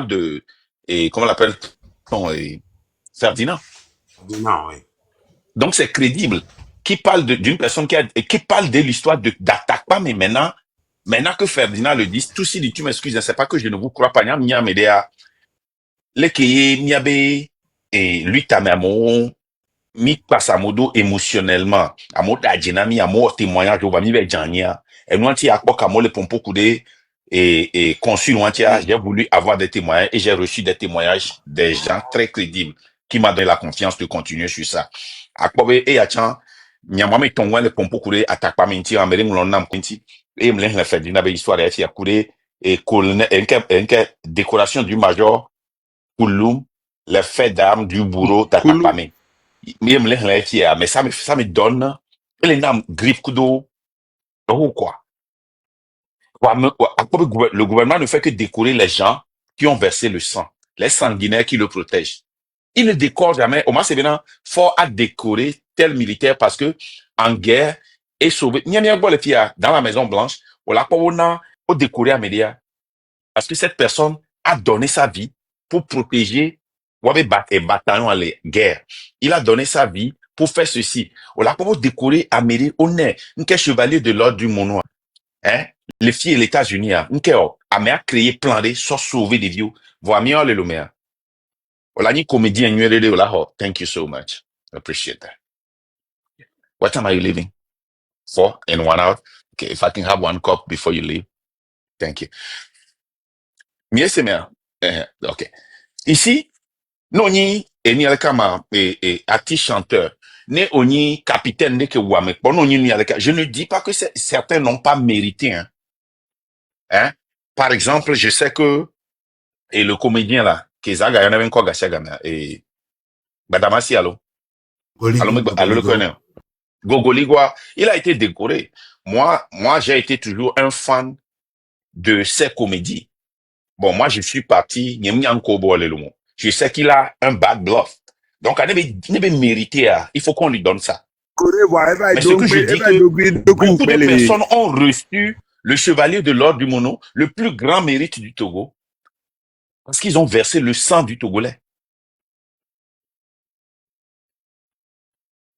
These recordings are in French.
de, et comment l'appelle-t-on, Ferdinand. Non, oui. Donc c'est crédible. Qui parle d'une personne qui parle de l'histoire d'attaque pas, mais maintenant que Ferdinand le dit, tout si dit, tu m'excuses, c'est pas que je ne vous crois pas, nya médéa, les qui miabe, et lui tamamo, mi passe à modo émotionnellement, à modo adjenami, à modo témoignage, on va mi be jania, et nous anti akpo kamo le pompo coudé, et consul antia, j'ai voulu avoir des témoignages, et j'ai reçu des témoignages des gens très crédibles, qui m'ont donné la confiance de continuer sur ça. Akpo be, et achan, nyamame tongwa le pompo coudé, attaque pas menti, en mérite l'onnam quinti, et me l'en fait d'une histoire de fia coudé, et colonel, et décoration du major, Kouloum, les faits d'armes du bourreau d'attaque Koulou. pas mais ça me donne les noms grippe kudo ou quoi. Le gouvernement ne fait que décorer les gens qui ont versé le sang, les sanguinaires qui le protègent. Il ne décore jamais. Au moins, c'est bien fort à décorer tel militaire parce que en guerre est sauvé. Dans la Maison Blanche, on a décoré à média parce que cette personne a donné sa vie pour protéger et bataillon à la guerre. Il a donné sa vie pour faire ceci. On l'a pas décoré à Médé, on est un chevalier de l'ordre du Monois. Hein? Les filles des États-Unis, a créé plein de sans sauver des vieux. Voilà, mieux le lumière. On l'a ni comédien, thank you so much. I appreciate that. What time are you leaving? 4 and 1 hour? Okay, if I can have one cup before you leave. Thank you. Mieux c'est bien. Ok. Ici, non ni eni aleka ma artiste chanteur ne oni capitaine ne ke wame bon non ni aleka. Je ne dis pas que certains n'ont pas mérité hein. Par exemple, je sais que et le comédien là Kezaga y en avait encore Gasiagana et Badamasi allo le connaît. Gogoligwa, il a été décoré. Moi j'ai été toujours un fan de ses comédies. Bon, moi, je suis parti, je sais qu'il a un bad bluff. Donc, il n'est pas mérité, il faut qu'on lui donne ça. Mais ce que je dis que beaucoup de personnes ont reçu le chevalier de l'ordre du Mono, le plus grand mérite du Togo, parce qu'ils ont versé le sang du Togolais.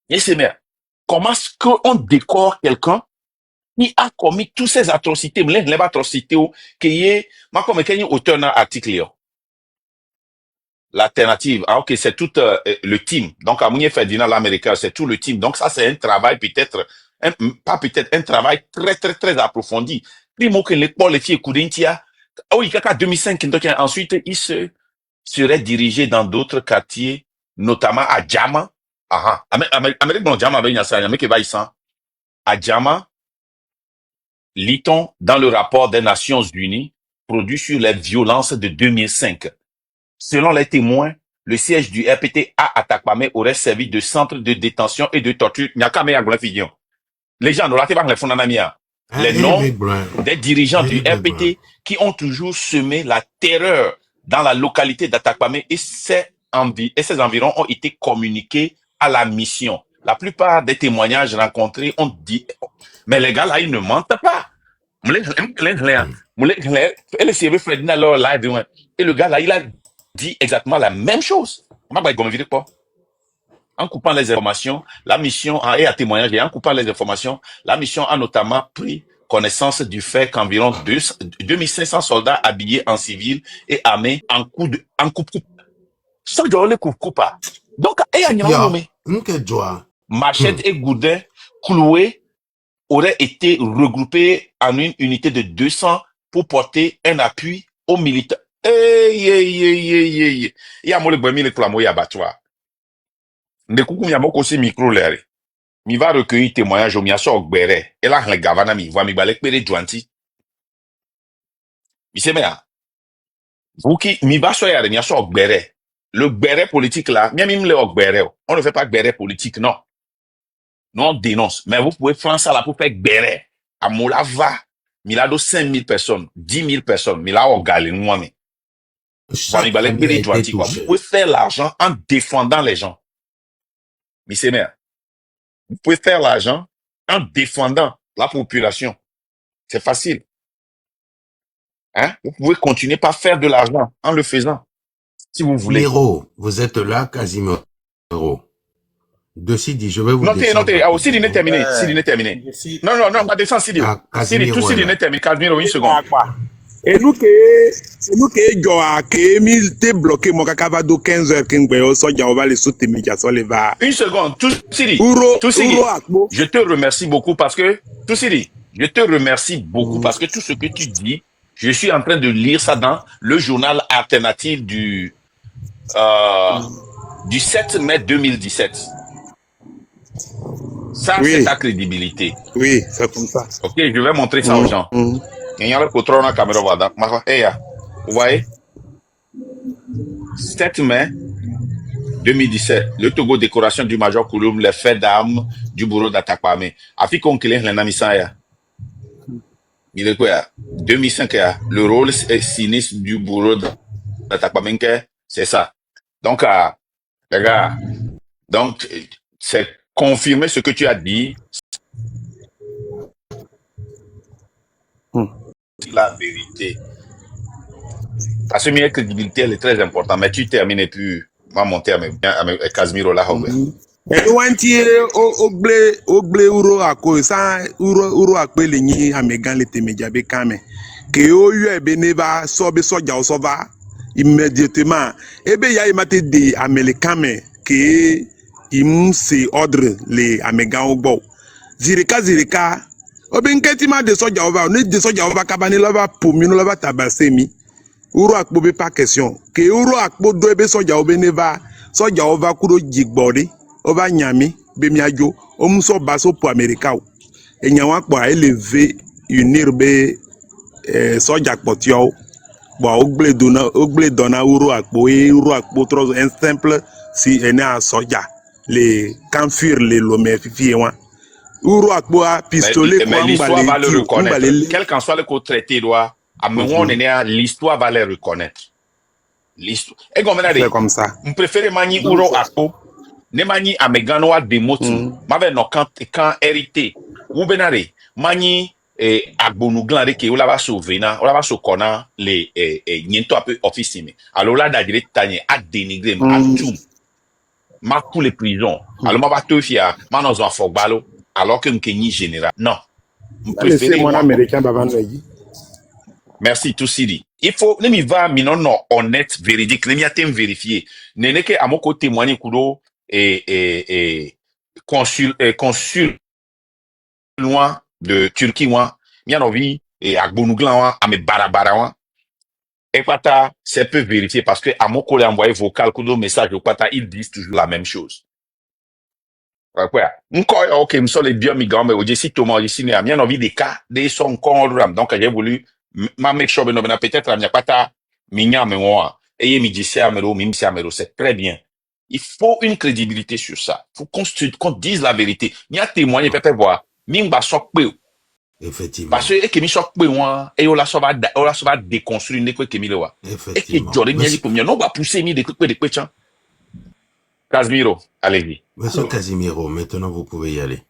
Et c'est bien. Comment est-ce qu'on décore quelqu'un qui a commis toutes ces atrocités, les atrocités, qui est, moi, comme auteur d'un article, l'alternative, ok, c'est tout le team. Donc, à Mounier Ferdinand, l'américain, c'est tout le team. Donc, ça, c'est un travail peut-être, pas peut-être, un travail très, très, très approfondi. Primo que l'école, les filles, Kourintia, oh, il y a 2005, donc, ensuite, il serait dirigé dans d'autres quartiers, notamment à Djama. Ah, Amérique, bon, Djama, ben, il y a ça, il y a qui va ici. À Djama, lit-on dans le rapport des Nations Unies, produit sur les violences de 2005. Selon les témoins, le siège du RPT à Atakpame aurait servi de centre de détention et de torture. Les gens, les noms des dirigeants du RPT qui ont toujours semé la terreur dans la localité d'Atakpame et ses environs ont été communiqués à la mission. La plupart des témoignages rencontrés ont dit, mais les gars là, ils ne mentent pas. Et le gars là, il a dit exactement la même chose. En coupant les informations, la mission et à témoignage, et en coupant les informations, la mission a notamment pris connaissance du fait qu'environ 2500 soldats habillés en civil et armés en coupe. Sans genre les coupe. Donc, machette et goudin cloués auraient été regroupés en une unité de 200 pour porter un appui aux militaires. Il y a le boimi le clamo ya batwa. Ndekuku mi amoko si micro l'air. Mi va recueillir témoignage au miaso ogbere. Et là, le gavana mi voit mi balek pere juanti. Mi se mea. Vous qui, mi va so yare miaso ogbere. Le gbere politique là, mi le ogbere. On ne fait pas gbere politique, non. Non, on dénonce. Mais vous pouvez faire ça là pour faire gbere. À Molava, Milado 5000 personnes, 10 000 personnes, Milado Galé, moi-même. Vous pouvez faire l'argent en défendant les gens. Monsieur Maire, vous pouvez faire l'argent en défendant la population. C'est facile. Hein? Vous pouvez continuer par faire de l'argent en le faisant, si vous voulez. Miro, vous êtes là, Casimiro. De Sidi, je vais vous Notez, descendre notez. Ah, oh, Sidi n'est rapidement. terminé. Sidi n'est terminé. Je suis Non, non, non, pas descendre Sidi. Ah, Sidi, tout Casimiro est Sidi là. n'est terminé. Casimiro, une seconde. quoi. Et nous que Joa que mi te bloqué mon kaka do 15h kingbe o so ja o va le sauter mi ja so le va. Une seconde. Tout Sidi. Uro Tout Sidi. uro akbo. Je te remercie beaucoup parce que, tout Sidi, je te remercie beaucoup parce que tout ce que tu dis, je suis en train de lire ça dans le journal alternatif du 7 mai 2017. Ça, Oui. c'est ta crédibilité. Oui, c'est comme ça. Ok, je vais montrer ça aux gens. Il y a le contrôle dans la caméra, voilà. Vous voyez? 7 mai 2017, le Togo décoration du Major Kouloum, les faits d'armes du bureau d'Atakpame. Afi Konkele, l'Anamisa, il est quoi? 2005, le rôle sinistre du bureau d'Atakpame, c'est ça. Donc, les gars, donc, c'est confirmer ce que tu as dit. C'est la vérité. Parce que ma crédibilité, elle est très importante. Mais tu termines et puis, on va monter à mes Casimiro là. Et wanti ogle uro ako sa uro akpe le nyi amegan le temeja be kame. Que o yu ebe ne va so be so ja o so va immédiatement. Ebe ya imate de amelekame que im se ordre le amegan ogbo. Zirika obe nketi ma de so ja o va ne de so ja o va kabani lo va pomi no lo va tabasemi. Uro akpo be pas question. Que uro akpo do ebe so ja o be ne va so ja o va kuro jigbori. Ova nyami be miajo omso baso pour America o enyawa po élevé unir be soja potio bo ogble dona euro akpo trop un simple si ene a soja les camfir les lomé fifi wa euro akpo a pistolet mais l'histoire va le reconnaître. Quel qu'en soit le côté traité doit à moment l'histoire va les reconnaître. L'histoire c'est comme ça. On préfère mani euro akpo ne mani amegano a demotu mabe no kan hérité ou benare mani agbonu glande ke ola ba so vena ola ba so kona le nyento ape office me alors là d'adire tanye a dénigrer a tout ma pour les prisons alors ma ba to fia ma no zo fogbalo alors que nkenyi général non préféré mon américain babandayi. Merci tout Sidi. Il faut ne mi va mi non honnête véridique ne mi atem vérifier ne que à mon côté témoigner kudo consul loin de Turquie loin bien envie et à Gbonouglan à mes barabara et pata c'est peu vérifier parce que à mon collègue envoyé vocal kudo message au pata ils disent toujours la même chose. Quoi ok me sont les bien migrants mais aussi Thomas ici ne a bien envie des cas des son ram donc j'ai voulu ma make sure ben peut-être à pata minya me moi et mi dit ça c'est très bien. Il faut une crédibilité sur ça. Il faut qu'on dise la vérité. Il y a témoigné, peut-être voir. Mimba sok pe. Effectivement. Parce que ekemi sok pe wan et on la so va déconstruire ne ko ekemi le wa. Effectivement. Et que jore nyali ko mi non va pousser mi de chan. Casimiro, allez-y. Monsieur Casimiro, maintenant vous pouvez y aller.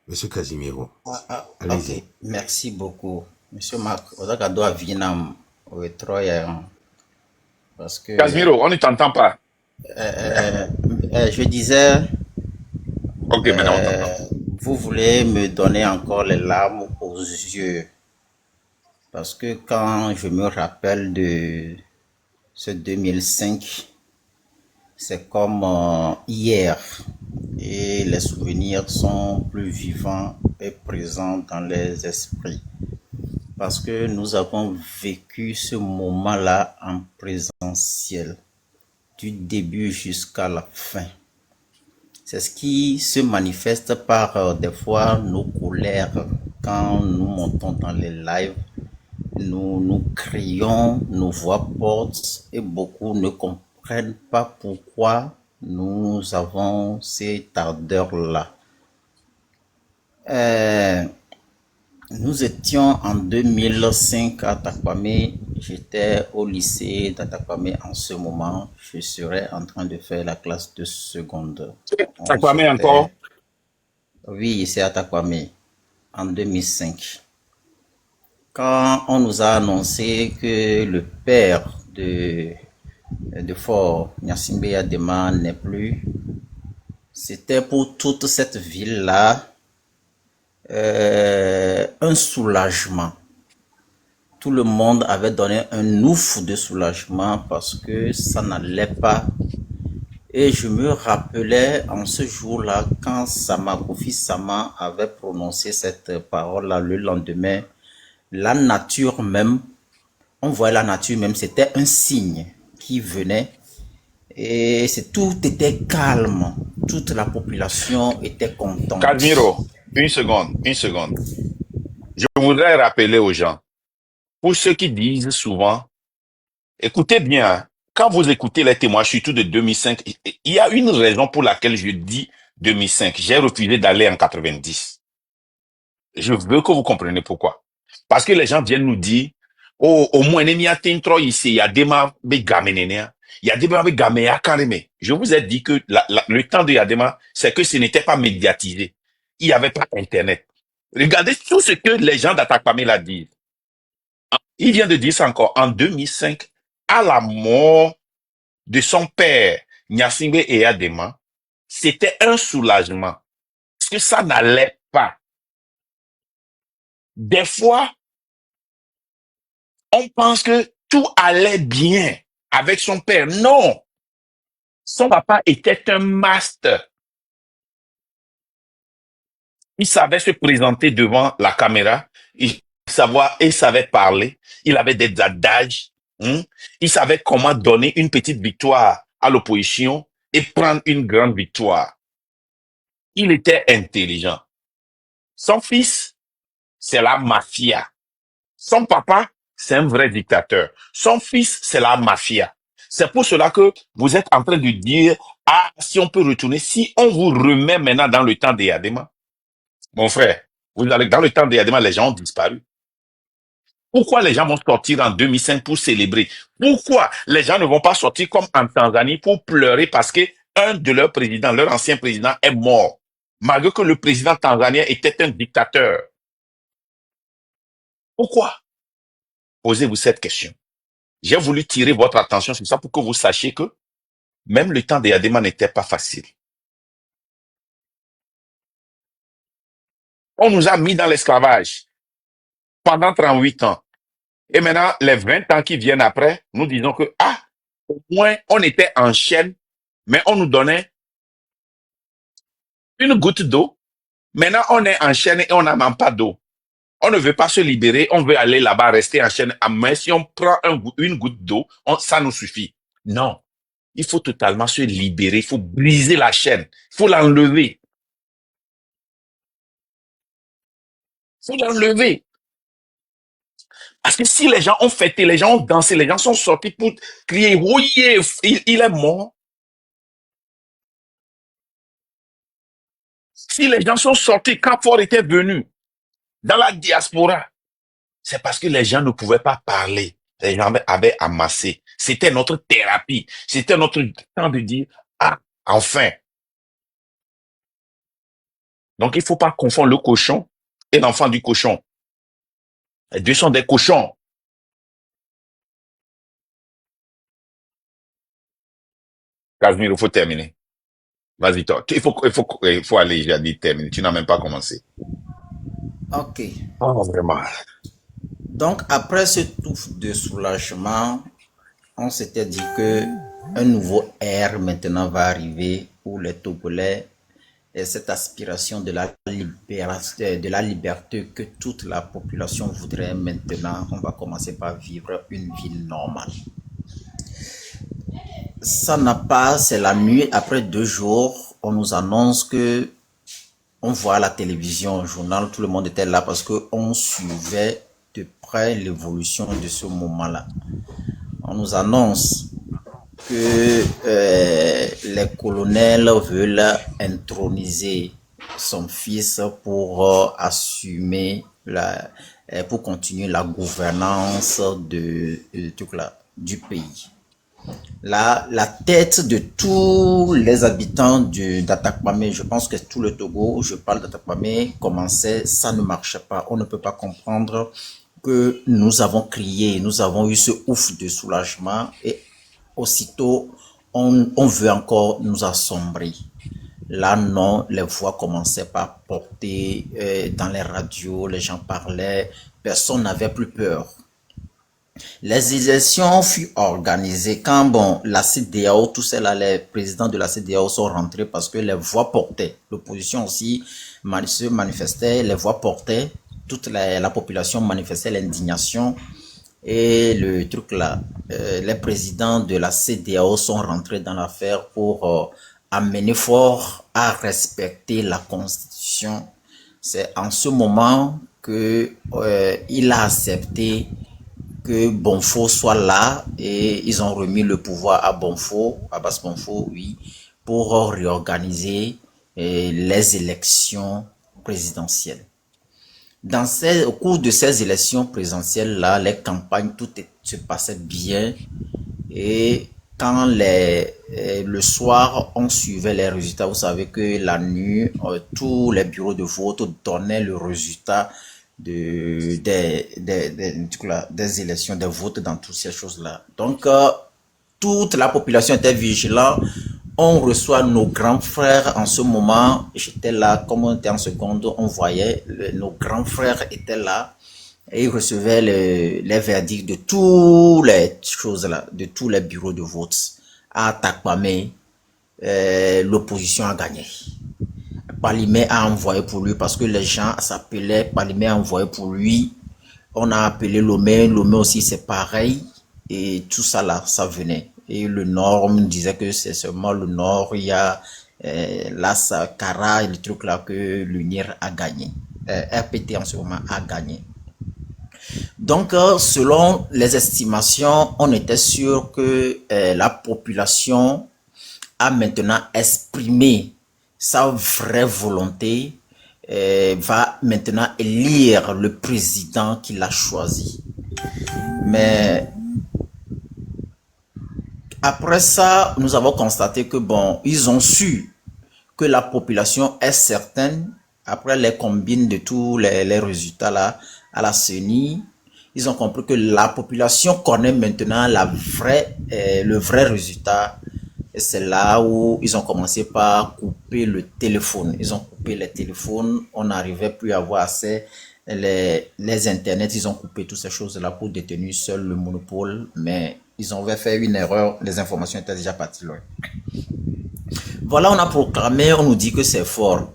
Monsieur Casimiro. Allez-y. Okay. Merci beaucoup. Monsieur Marc, on doit Vietnam au Troyen. Parce que Casimiro, on ne t'entend pas. Je disais, Ok, maintenant on t'entend. vous voulez me donner encore les larmes aux yeux. Parce que quand je me rappelle de ce 2005, c'est comme hier. Et les souvenirs sont plus vivants et présents dans les esprits. Parce que nous avons vécu ce moment-là en présentiel. Du début jusqu'à la fin. C'est ce qui se manifeste par des fois nos colères quand nous montons dans les lives. Nous crions, nos voix portent et beaucoup ne comprennent pas pourquoi nous avons cette ardeur-là. Nous étions en 2005 à Takwame. J'étais au lycée d'Atakwame en ce moment. Je serais en train de faire la classe de seconde. Takwame encore? Oui, c'est à Takwame en 2005. quand on nous a annoncé que le père de Fort Gnassingbé Adema n'est plus, c'était pour toute cette ville-là un soulagement. Tout le monde avait donné un ouf de soulagement parce que ça n'allait pas. Et je me rappelais en ce jour-là, quand Kofi Sama avait prononcé cette parole-là le lendemain, la nature même, on voyait la nature même, c'était un signe qui venait. Et tout était calme. Toute la population était contente. Casimiro, une seconde. Je voudrais rappeler aux gens, pour ceux qui disent souvent, écoutez bien, hein, quand vous écoutez les témoignages, surtout de 2005, il y a une raison pour laquelle je dis 2005. J'ai refusé d'aller en 90. Je veux que vous compreniez pourquoi. Parce que les gens viennent nous dire, oh, au moins, il y a ici, il y a des il y a des gamea carrément. Je vous ai dit que le temps de Yadema, c'est que ce n'était pas médiatisé. Il n'y avait pas Internet. Regardez tout ce que les gens d'Atakpamela disent. Il vient de dire ça encore. En 2005, à la mort de son père, Gnassingbé Eyadema, c'était un soulagement. Parce que ça n'allait pas. Des fois, on pense que tout allait bien avec son père. Non. Son papa était un master. Il savait se présenter devant la caméra. Il savait parler. Il avait des adages. Il savait comment donner une petite victoire à l'opposition et prendre une grande victoire. Il était intelligent. Son fils, c'est la mafia. Son papa, c'est un vrai dictateur. Son fils, c'est la mafia. C'est pour cela que vous êtes en train de dire, ah, si on peut retourner, si on vous remet maintenant dans le temps des Yadema, mon frère, vous allez, dans le temps des Yadema, les gens ont disparu. Pourquoi les gens vont sortir en 2005 pour célébrer? Pourquoi les gens ne vont pas sortir comme en Tanzanie pour pleurer parce que un de leurs présidents, leur ancien président, est mort, malgré que le président tanzanien était un dictateur? Pourquoi? Posez-vous cette question. J'ai voulu tirer votre attention sur ça pour que vous sachiez que même le temps des Yadema n'était pas facile. On nous a mis dans l'esclavage pendant 38 ans. Et maintenant, les 20 ans qui viennent après, nous disons que, ah, au moins, on était en chaîne, mais on nous donnait une goutte d'eau. Maintenant, on est en chaîne et on n'a même pas d'eau. On ne veut pas se libérer, on veut aller là-bas, rester en chaîne. Mais si on prend une goutte d'eau, ça nous suffit. Non. Il faut totalement se libérer, il faut briser la chaîne, il faut l'enlever. Il faut l'enlever. Parce que si les gens ont fêté, les gens ont dansé, les gens sont sortis pour crier, oui, il est mort. Si les gens sont sortis quand Fort était venu dans la diaspora, c'est parce que les gens ne pouvaient pas parler. Les gens avaient amassé. C'était notre thérapie. C'était notre temps de dire, ah, enfin. Donc, il ne faut pas confondre le cochon et l'enfant du cochon. Les deux sont des cochons. Casimir, il faut terminer. Vas-y, toi. Il faut aller, j'ai dit terminer. Tu n'as même pas commencé. Ok. Oh, vraiment. Donc, après ce touffe de soulagement, on s'était dit que un nouveau ère maintenant va arriver où les Togolais et cette aspiration de la liberté que toute la population voudrait maintenant, on va commencer par vivre une vie normale. Ça n'a pas, c'est la nuit, après 2 jours, on nous annonce que on voit la télévision, le journal, tout le monde était là parce qu'on suivait de près l'évolution de ce moment-là. On nous annonce que les colonels veulent introniser son fils pour assumer pour continuer la gouvernance du pays. La tête de tous les habitants d'Atakpamé, je pense que tout le Togo, je parle d'Atakpamé, commençait, ça ne marchait pas. On ne peut pas comprendre que nous avons crié, nous avons eu ce ouf de soulagement et aussitôt on veut encore nous assombrir. Là, non, les voix commençaient par porter dans les radios, les gens parlaient, personne n'avait plus peur. Les élections furent organisées quand, bon, la CEDEAO, tous ceux-là, les présidents de la CEDEAO sont rentrés parce que les voix portaient. L'opposition aussi se manifestait, les voix portaient, toute la population manifestait l'indignation. Et le truc là, les présidents de la CEDEAO sont rentrés dans l'affaire pour amener fort à respecter la Constitution. C'est en ce moment que il a accepté que Bonfo soit là et ils ont remis le pouvoir à Bonfo, Abbas Bonfo, oui, pour réorganiser les élections présidentielles. Au cours de ces élections présidentielles-là, les campagnes, se passait bien. Et quand le soir, on suivait les résultats, vous savez que la nuit, tous les bureaux de vote donnaient le résultat des élections, des votes dans toutes ces choses-là. Donc, toute la population était vigilante. On reçoit nos grands frères en ce moment. J'étais là, comme on était en seconde, on voyait nos grands frères étaient là et ils recevaient les verdicts de toutes les choses là, de tous les bureaux de vote. À Takpamé, l'opposition a gagné. Palimé a envoyé pour lui parce que les gens s'appelaient, Palimé a envoyé pour lui. On a appelé Lomé, Lomé aussi c'est pareil. Et tout ça là, ça venait. Et le Nord, on me disait que c'est seulement le Nord, il y a Kara et le truc là que l'UNIR a gagné. RPT en ce moment a gagné. Donc, selon les estimations, on était sûr que la population a maintenant exprimé sa vraie volonté, va maintenant élire le président qu'il a choisi. Mais après ça, nous avons constaté que bon, ils ont su que la population est certaine, après les combines de tous les résultats là, à la CENI, ils ont compris que la population connaît maintenant le vrai résultat. Et c'est là où ils ont commencé par couper le téléphone. Ils ont coupé les téléphones, on n'arrivait plus à avoir accès. Les internets, ils ont coupé toutes ces choses-là pour détenir seul le monopole, mais ils ont fait une erreur, les informations étaient déjà parties loin. Voilà, on a proclamé, on nous dit que c'est fort.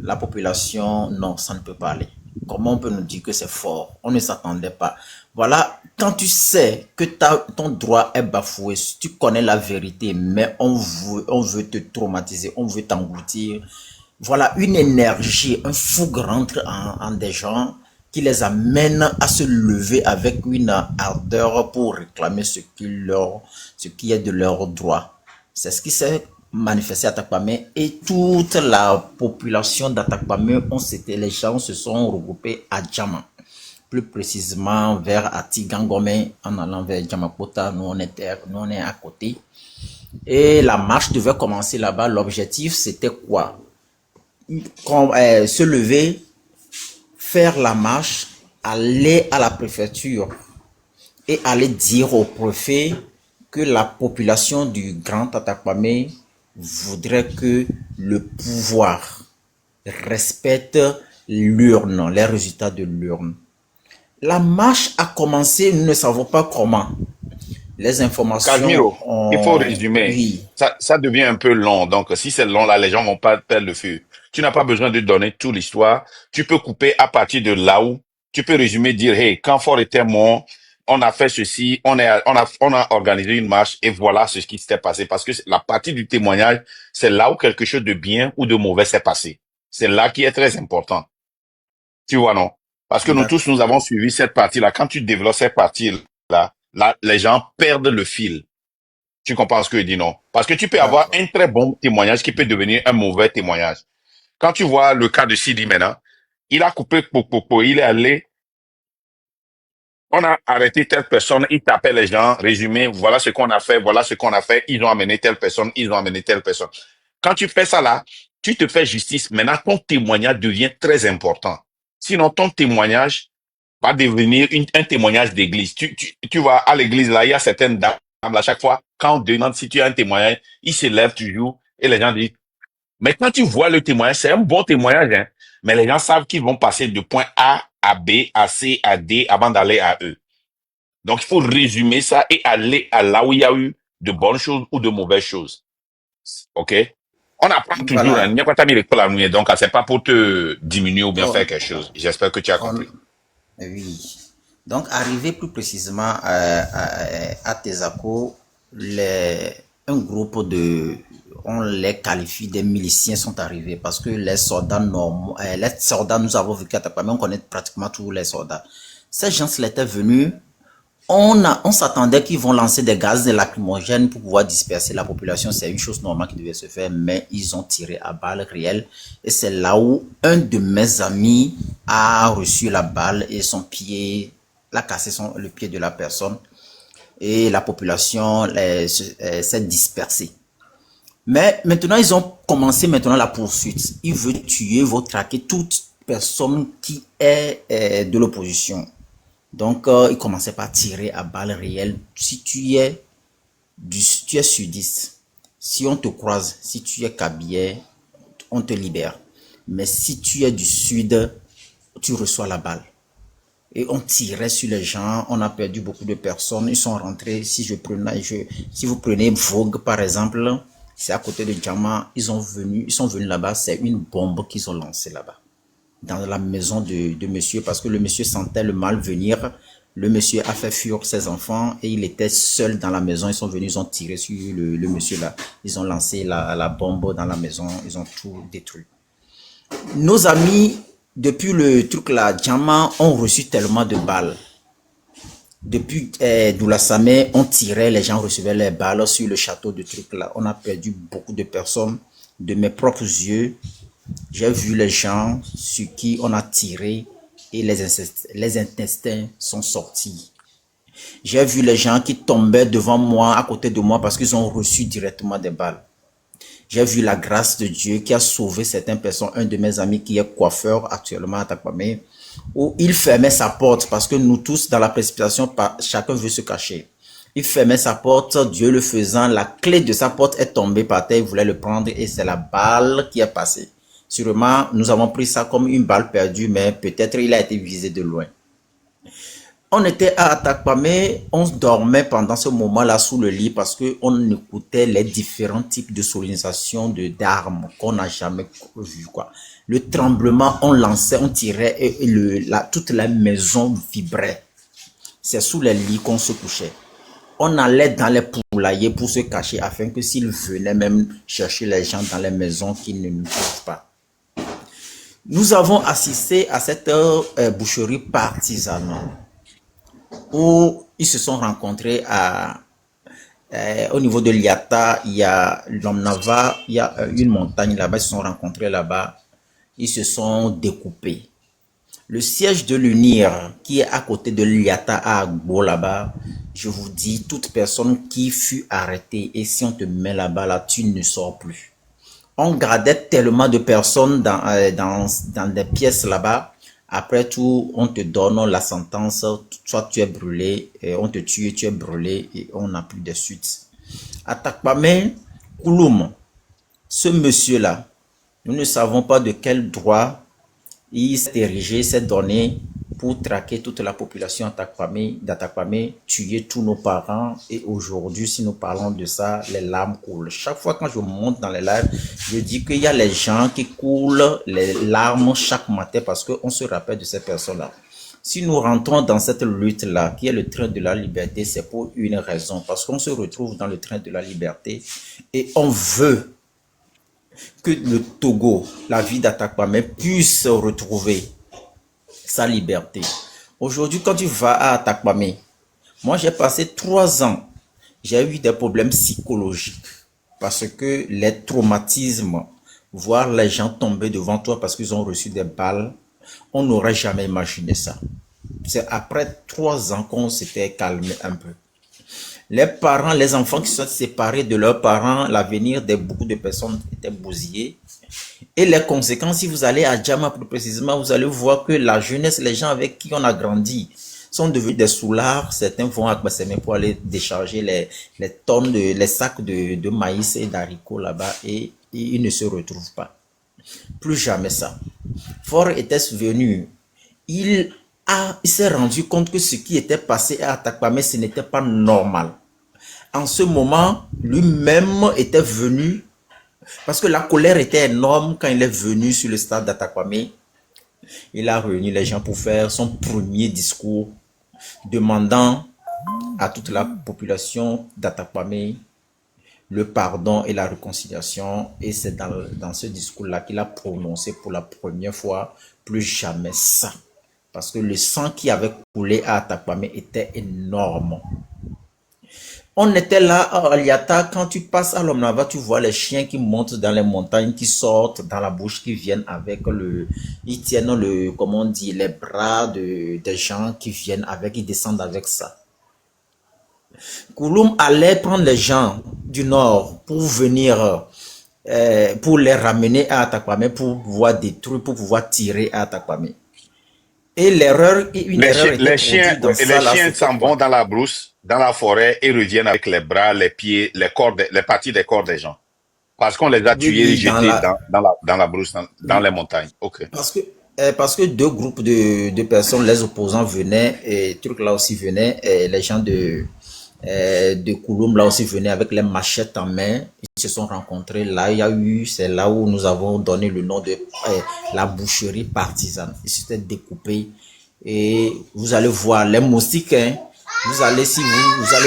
La population, non, ça ne peut pas aller. Comment on peut nous dire que c'est fort? On ne s'attendait pas. Voilà, quand tu sais que ton droit est bafoué, tu connais la vérité, mais on veut te traumatiser, on veut t'engloutir. Voilà, une énergie, un fougue rentre en des gens qui les amène à se lever avec une ardeur pour réclamer ce qui est de leur droit. C'est ce qui s'est manifesté à Takpamé et toute la population d'Atakpamé, les gens se sont regroupés à Djama. Plus précisément vers Atigangome, en allant vers Djamakota, nous on est à côté. Et la marche devait commencer là-bas. L'objectif, c'était quoi? Se lever, faire la marche, aller à la préfecture et aller dire au préfet que la population du Grand Atakpamé voudrait que le pouvoir respecte l'urne, les résultats de l'urne. La marche a commencé, nous ne savons pas comment. Les informations... Casimiro, il faut résumer. Oui. Ça devient un peu long. Donc, si c'est long, là, les gens vont pas perdre le feu. Tu n'as pas besoin de donner toute l'histoire. Tu peux couper à partir de là où tu peux résumer, dire, hey, quand Fort était mort, on a fait ceci, on a organisé une marche et voilà ce qui s'était passé. Parce que la partie du témoignage, c'est là où quelque chose de bien ou de mauvais s'est passé. C'est là qui est très important. Tu vois, non? Parce que nous tous, nous avons suivi cette partie-là. Quand tu développes cette partie-là, là, les gens perdent le fil. Tu comprends ce que je dis, non? Parce que tu peux avoir un très bon témoignage qui peut devenir un mauvais témoignage. Quand tu vois le cas de Sidi maintenant, il a coupé Popo, il est allé, on a arrêté telle personne, il tapait les gens, résumé, voilà ce qu'on a fait, ils ont amené telle personne, ils ont amené telle personne. Quand tu fais ça là, tu te fais justice. Maintenant, ton témoignage devient très important. Sinon, ton témoignage, va devenir un témoignage d'église. Tu vois, à l'église, là, il y a certaines dames, à chaque fois, quand on demande si tu as un témoignage, ils se lèvent toujours et les gens disent, mais quand tu vois le témoignage, c'est un bon témoignage, hein, mais les gens savent qu'ils vont passer de point A à B, à C, à D avant d'aller à E. Donc, il faut résumer ça et aller à là où il y a eu de bonnes choses ou de mauvaises choses. OK? On apprend toujours, hein. Voilà. Il n'y a pas de l'école à nous, donc c'est pas pour te diminuer ou bien On, faire quelque chose. J'espère que tu as on- compris. oui. Donc, arrivé plus précisément à Tesaco, un groupe on les qualifie des miliciens sont arrivés parce que les soldats normaux, les soldats, nous avons vécu à Takpamé, on connaît pratiquement tous les soldats. Ces gens-là étaient venus. On s'attendait qu'ils vont lancer des gaz lacrymogènes pour pouvoir disperser la population. C'est une chose normale qui devait se faire, mais ils ont tiré à balles réelles. Et c'est là où un de mes amis a reçu la balle et son pied, l'a cassé le pied de la personne. Et la population s'est dispersée. Mais maintenant, ils ont commencé maintenant la poursuite. Ils veulent tuer, ils veulent traquer toute personne qui est de l'opposition. Donc, il commençait par tirer à balles réelles. Si tu es sudiste, si on te croise, si tu es kabyle, on te libère. Mais si tu es du sud, tu reçois la balle. Et on tirait sur les gens, on a perdu beaucoup de personnes. Ils sont rentrés, si vous prenez Vogue par exemple, c'est à côté de Djama, ils sont venus là-bas, c'est une bombe qu'ils ont lancée là-bas dans la maison de monsieur parce que le monsieur sentait le mal venir. Le monsieur a fait fuir ses enfants et il était seul dans la maison. Ils sont venus, ils ont tiré sur le monsieur là. Ils ont lancé la bombe dans la maison. Ils ont tout détruit. Nos amis, depuis le truc là, Djama, ont reçu tellement de balles. Depuis Doulassame, on tirait, les gens recevaient les balles sur le château de truc là. On a perdu beaucoup de personnes. De mes propres yeux, j'ai vu les gens sur qui on a tiré et les intestins sont sortis. J'ai vu les gens qui tombaient devant moi, à côté de moi, parce qu'ils ont reçu directement des balles. J'ai vu la grâce de Dieu qui a sauvé certaines personnes. Un de mes amis qui est coiffeur actuellement à Takpamé, où il fermait sa porte parce que nous tous, dans la précipitation, chacun veut se cacher. Il fermait sa porte, Dieu le faisant, la clé de sa porte est tombée par terre, il voulait le prendre et c'est la balle qui est passée. Sûrement, nous avons pris ça comme une balle perdue, mais peut-être il a été visé de loin. On était à Atakpamé, on dormait pendant ce moment-là sous le lit parce qu'on écoutait les différents types de sonorisation d'armes qu'on n'a jamais vu, quoi. Le tremblement, on lançait, on tirait et toute la maison vibrait. C'est sous les lits qu'on se couchait. On allait dans les poulaillers pour se cacher afin que s'ils venaient même chercher les gens dans les maisons, qu'ils ne nous trouvent pas. Nous avons assisté à cette boucherie partisanale où ils se sont rencontrés au niveau de Liata. Il y a l'Omnava, il y a une montagne là-bas, ils se sont rencontrés là-bas, ils se sont découpés. Le siège de l'UNIR qui est à côté de Liata à Agbo là-bas, je vous dis, toute personne qui fut arrêtée et si on te met là-bas, là, tu ne sors plus. On gardait tellement de personnes dans des pièces là-bas. Après tout, on te donne la sentence, soit tu es brûlé, et on te tue, tu es brûlé et on n'a plus de suite. À Takpamé, Kouloum, ce monsieur-là, nous ne savons pas de quel droit il s'est érigé, s'est donné pour traquer toute la population d'Atakpamé, tuer tous nos parents. Et aujourd'hui, si nous parlons de ça, les larmes coulent. Chaque fois quand je monte dans les lives, je dis qu'il y a les gens qui coulent les larmes chaque matin parce qu'on se rappelle de ces personnes-là. Si nous rentrons dans cette lutte-là, qui est le train de la liberté, c'est pour une raison. Parce qu'on se retrouve dans le train de la liberté et on veut que le Togo, la ville d'Atakpamé, puisse retrouver sa liberté. Aujourd'hui, quand tu vas à Atakpamé, moi j'ai passé 3 ans, j'ai eu des problèmes psychologiques parce que les traumatismes, voir les gens tomber devant toi parce qu'ils ont reçu des balles, on n'aurait jamais imaginé ça. C'est après 3 ans qu'on s'était calmé un peu. Les parents, les enfants qui sont séparés de leurs parents, l'avenir de beaucoup de personnes était bousillé. Et les conséquences, si vous allez à Djama plus précisément, vous allez voir que la jeunesse, les gens avec qui on a grandi, sont devenus des soulards. Certains vont à Kbasseme pour aller décharger les tonnes, les sacs de maïs et d'haricots là-bas et ils ne se retrouvent pas. Plus jamais ça. Fort était venu, il s'est rendu compte que ce qui était passé à Atakpamé, ce n'était pas normal. En ce moment, lui-même était venu, parce que la colère était énorme quand il est venu sur le stade d'Atakwame. Il a réuni les gens pour faire son premier discours, demandant à toute la population d'Atakwame le pardon et la réconciliation. Et c'est dans ce discours-là qu'il a prononcé pour la première fois plus jamais ça. Parce que le sang qui avait coulé à Atakwame était énorme. On était là à Aliata, quand tu passes à Lomnava, tu vois les chiens qui montent dans les montagnes, qui sortent dans la bouche, qui viennent avec ils tiennent comment on dit, les bras des gens qui viennent avec, ils descendent avec ça. Kouloum allait prendre les gens du nord pour venir, pour les ramener à Atakwame, pour pouvoir détruire, pour pouvoir tirer à Atakwame. Et une erreur était produite dans ça. Les chiens s'en vont dans la brousse, dans la forêt et reviennent avec les bras, les pieds, les corps, les parties des corps des gens. Parce qu'on les a tués et jetés dans la brousse, dans les montagnes. Ok. Parce que deux groupes de personnes, les opposants venaient, et trucs là aussi venaient, et les gens de Kouloum là aussi venaient avec les machettes en main. Ils se sont rencontrés là. C'est là où nous avons donné le nom de la boucherie partisane. Ils s'étaient découpés et vous allez voir les moustiques. Hein, vous allez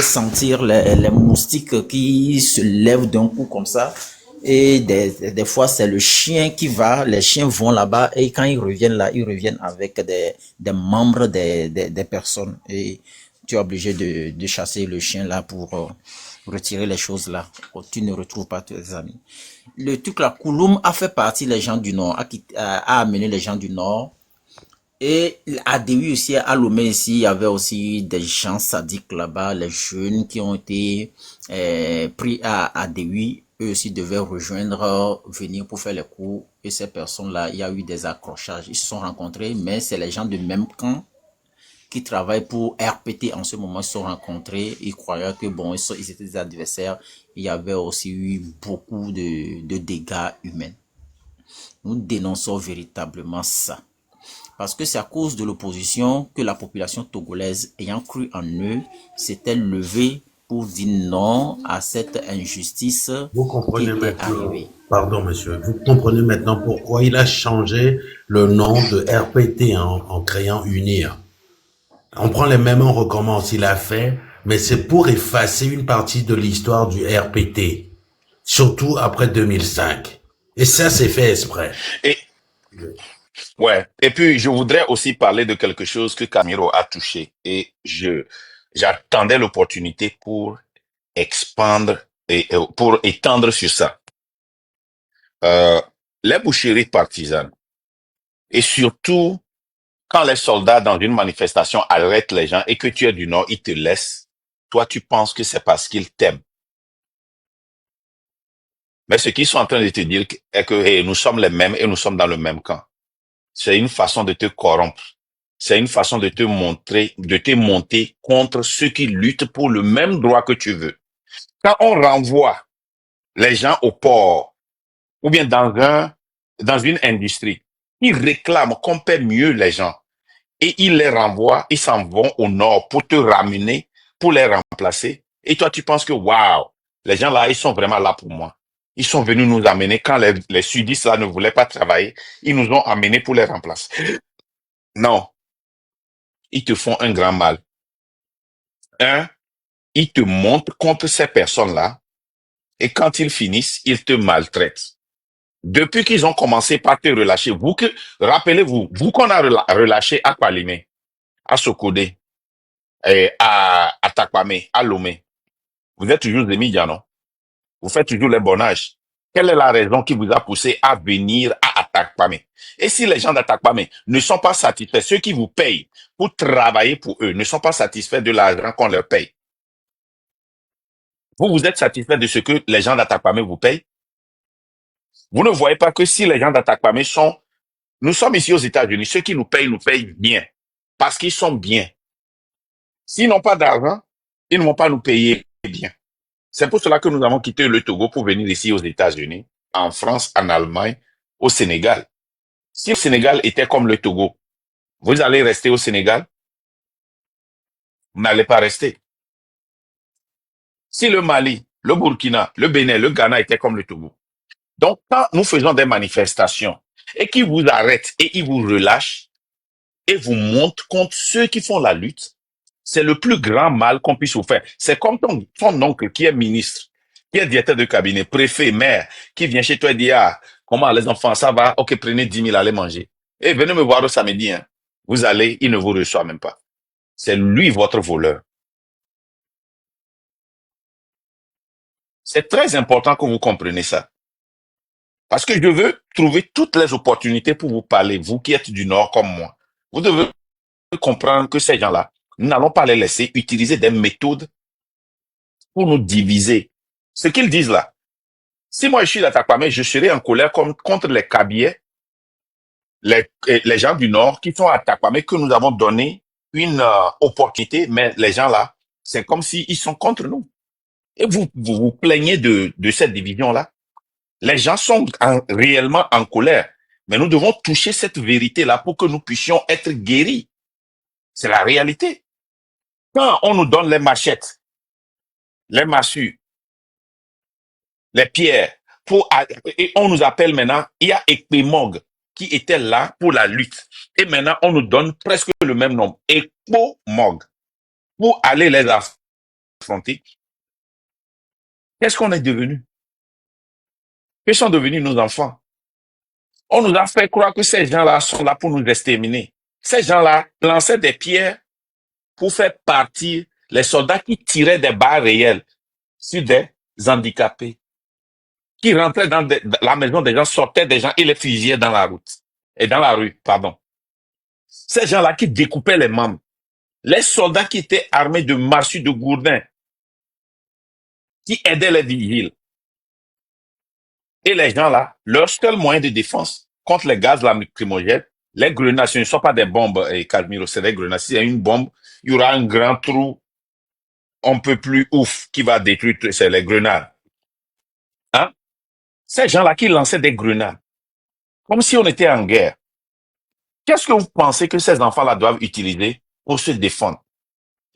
sentir les moustiques qui se lèvent d'un coup comme ça. Et des fois, c'est le chien qui va, les chiens vont là-bas et quand ils reviennent là, ils reviennent avec des membres des personnes. Et tu es obligé de chasser le chien là pour retirer les choses là. Tu ne retrouves pas tes amis. Le truc là, Kouloum a fait partie des gens du Nord, a amené les gens du Nord. Et à Déwi aussi, à Lomé ici, il y avait aussi des gens sadiques là-bas, les jeunes qui ont été pris à Déwi. Eux aussi devaient rejoindre, venir pour faire les cours. Et ces personnes-là, il y a eu des accrochages. Ils se sont rencontrés, mais c'est les gens du même camp qui travaillent pour RPT en ce moment. Ils se sont rencontrés. Ils croyaient que bon, ils étaient des adversaires. Il y avait aussi eu beaucoup de dégâts humains. Nous dénonçons véritablement ça. Parce que c'est à cause de l'opposition que la population togolaise, ayant cru en eux, s'était levée pour dire non à cette injustice Vous comprenez qui était maintenant, arrivée. pardon monsieur, vous comprenez maintenant pourquoi il a changé le nom de RPT en créant UNIR. On prend les mêmes, on recommence, il a fait, mais c'est pour effacer une partie de l'histoire du RPT, surtout après 2005. Et ça, c'est fait exprès. Ouais. Et puis, je voudrais aussi parler de quelque chose que Camilo a touché. Et j'attendais l'opportunité pour expandre et pour étendre sur ça. Les boucheries partisanes. Et surtout, quand les soldats dans une manifestation arrêtent les gens et que tu es du Nord, ils te laissent. Toi, tu penses que c'est parce qu'ils t'aiment. Mais ce qu'ils sont en train de te dire est que hey, nous sommes les mêmes et nous sommes dans le même camp. C'est une façon de te corrompre. C'est une façon de te montrer, de te monter contre ceux qui luttent pour le même droit que tu veux. Quand on renvoie les gens au port ou bien dans une industrie, ils réclament qu'on paie mieux les gens et ils les renvoient, ils s'en vont au nord pour te ramener, pour les remplacer. Et toi, tu penses que waouh, les gens là, ils sont vraiment là pour moi. Ils sont venus nous amener quand les sudistes là ne voulaient pas travailler, ils nous ont amenés pour les remplacer. Non, ils te font un grand mal. Ils te montrent contre ces personnes-là et quand ils finissent, ils te maltraitent. Depuis qu'ils ont commencé par te relâcher, rappelez-vous, vous qu'on a relâché à Kwalimé, à Sokodé, à Takwame, à Lomé, vous êtes toujours des médias, non? Vous faites toujours les bonnages. Quelle est la raison qui vous a poussé à venir à Atakpame? Et si les gens d'Atakpame ne sont pas satisfaits, ceux qui vous payent pour travailler pour eux ne sont pas satisfaits de l'argent qu'on leur paye, vous êtes satisfait de ce que les gens d'Atakpame vous payent? Vous ne voyez pas que si les gens d'Atakpamé sont... Nous sommes ici aux États-Unis, ceux qui nous payent bien. Parce qu'ils sont bien. S'ils n'ont pas d'argent, ils ne vont pas nous payer bien. C'est pour cela que nous avons quitté le Togo pour venir ici aux États-Unis, en France, en Allemagne, au Sénégal. Si le Sénégal était comme le Togo, vous allez rester au Sénégal? Vous n'allez pas rester. Si le Mali, le Burkina, le Bénin, le Ghana étaient comme le Togo. Donc, quand nous faisons des manifestations et qu'ils vous arrêtent et ils vous relâchent et vous montent contre ceux qui font la lutte, c'est le plus grand mal qu'on puisse vous faire. C'est comme ton oncle qui est ministre, qui est directeur de cabinet, préfet, maire, qui vient chez toi et dit, ah, comment les enfants, ça va? Ok, prenez 10 000, allez manger. Et venez me voir le samedi, hein. Vous allez, il ne vous reçoit même pas. C'est lui votre voleur. C'est très important que vous compreniez ça. Parce que je veux trouver toutes les opportunités pour vous parler, vous qui êtes du Nord comme moi. Vous devez comprendre que ces gens-là, nous n'allons pas les laisser utiliser des méthodes pour nous diviser. Ce qu'ils disent là, si moi je suis d'Atakpamé, je serai en colère contre les Kabyais, les gens du Nord qui sont à Atakpamé, que nous avons donné une opportunité, mais les gens là, c'est comme s'ils sont contre nous. Et vous plaignez de cette division-là. Les gens sont réellement en colère. Mais nous devons toucher cette vérité-là pour que nous puissions être guéris. C'est la réalité. Quand on nous donne les machettes, les massues, les pierres, et on nous appelle maintenant, il y a Ekpemog qui était là pour la lutte. Et maintenant, on nous donne presque le même nom, Ekpomog, pour aller les affronter. Qu'est-ce qu'on est devenu? Que sont devenus nos enfants? On nous a fait croire que ces gens-là sont là pour nous exterminer. Ces gens-là lançaient des pierres pour faire partir les soldats qui tiraient des balles réelles sur des handicapés, qui rentraient dans la maison des gens, sortaient des gens et les fusillaient dans la route. Et dans la rue, pardon. Ces gens-là qui découpaient les membres. Les soldats qui étaient armés de massue, de gourdins, qui aidaient les vigiles. Et les gens-là, leur seul moyen de défense contre les gaz lacrymogènes, les grenades, ce ne sont pas des bombes, et Calmiro, c'est des grenades. S'il y a une bombe, il y aura un grand trou, un peu plus ouf, qui va détruire, c'est les grenades. Hein? Ces gens-là qui lançaient des grenades, comme si on était en guerre. Qu'est-ce que vous pensez que ces enfants-là doivent utiliser pour se défendre?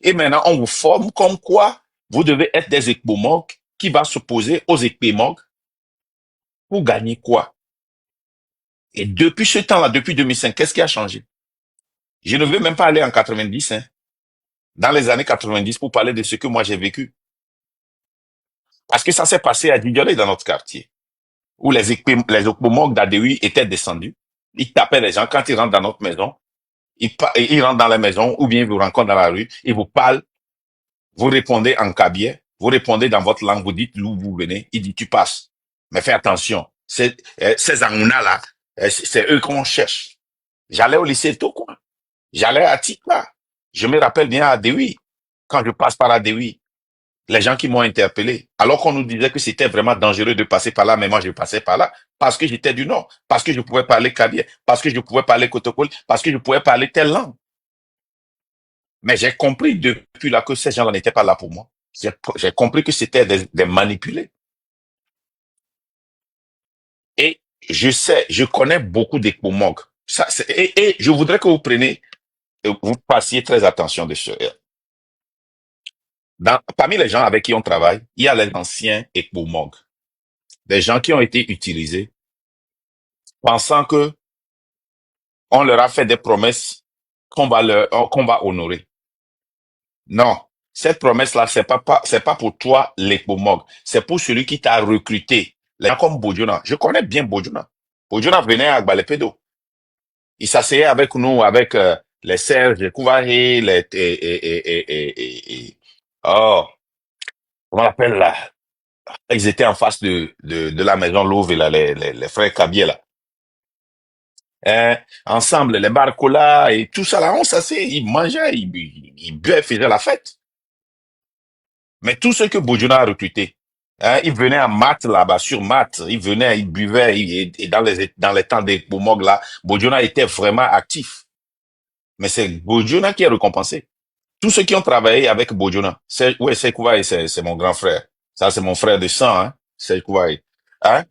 Et maintenant, on vous forme comme quoi vous devez être des Ekpomog qui va s'opposer aux Ekpemog pour gagner quoi? Et depuis ce temps-là, depuis 2005, qu'est-ce qui a changé? Je ne veux même pas aller en 90, hein, dans les années 90 pour parler de ce que moi j'ai vécu. Parce que ça s'est passé à Djidjolé dans notre quartier, où les Ekpomog d'Adewi étaient descendus. Ils tapaient les gens quand ils rentrent dans notre maison. Ils rentrent dans la maison ou bien ils vous rencontrent dans la rue, ils vous parlent, vous répondez en kabyais, vous répondez dans votre langue, vous dites d'où vous venez, il dit tu passes. Mais fais attention, ces Angouna-là, c'est eux qu'on cherche. J'allais au lycée Tokwa, j'allais à Tikpa, je me rappelle bien à Dewi, quand je passe par Dewi, les gens qui m'ont interpellé, alors qu'on nous disait que c'était vraiment dangereux de passer par là, mais moi je passais par là, parce que j'étais du Nord, parce que je pouvais parler kabyais, parce que je pouvais parler kotokoli, parce que je pouvais parler telle langue. Mais j'ai compris depuis là que ces gens-là n'étaient pas là pour moi. J'ai compris que c'était des manipulés. Et je connais beaucoup d'Ekpomog. Et je voudrais que vous preniez, vous passiez très attention de ce. Parmi les gens avec qui on travaille, il y a les anciens Ekpomog. Des gens qui ont été utilisés, pensant que on leur a fait des promesses qu'on va honorer. Non. Cette promesse-là, c'est pas pour toi, l'Ekpomog. C'est pour celui qui t'a recruté. Les gens comme Bojuna. Je connais bien Bojuna. Bojuna venait à Gbalepedo. Il s'asseyait avec nous, avec les Serge, Kouvahe, oh, comment on appelle là? Ils étaient en face de la maison Louve, là, les frères Kabier, là. Hein, ensemble, les barcolas et tout ça, là, on s'asseyait, ils mangeaient, ils buvaient, faisaient la fête. Mais tous ceux que Bojuna a recrutés, Hein, il venait en maths là-bas, sur maths. Il venait, il buvait, et dans les temps des Pomog là, Bojona était vraiment actif. Mais c'est Bojona qui est récompensé. Tous ceux qui ont travaillé avec Bojona, ouais, c'est Kouvaï, c'est mon grand frère. Ça, c'est mon frère de sang, hein. C'est Kouvaï. Hein?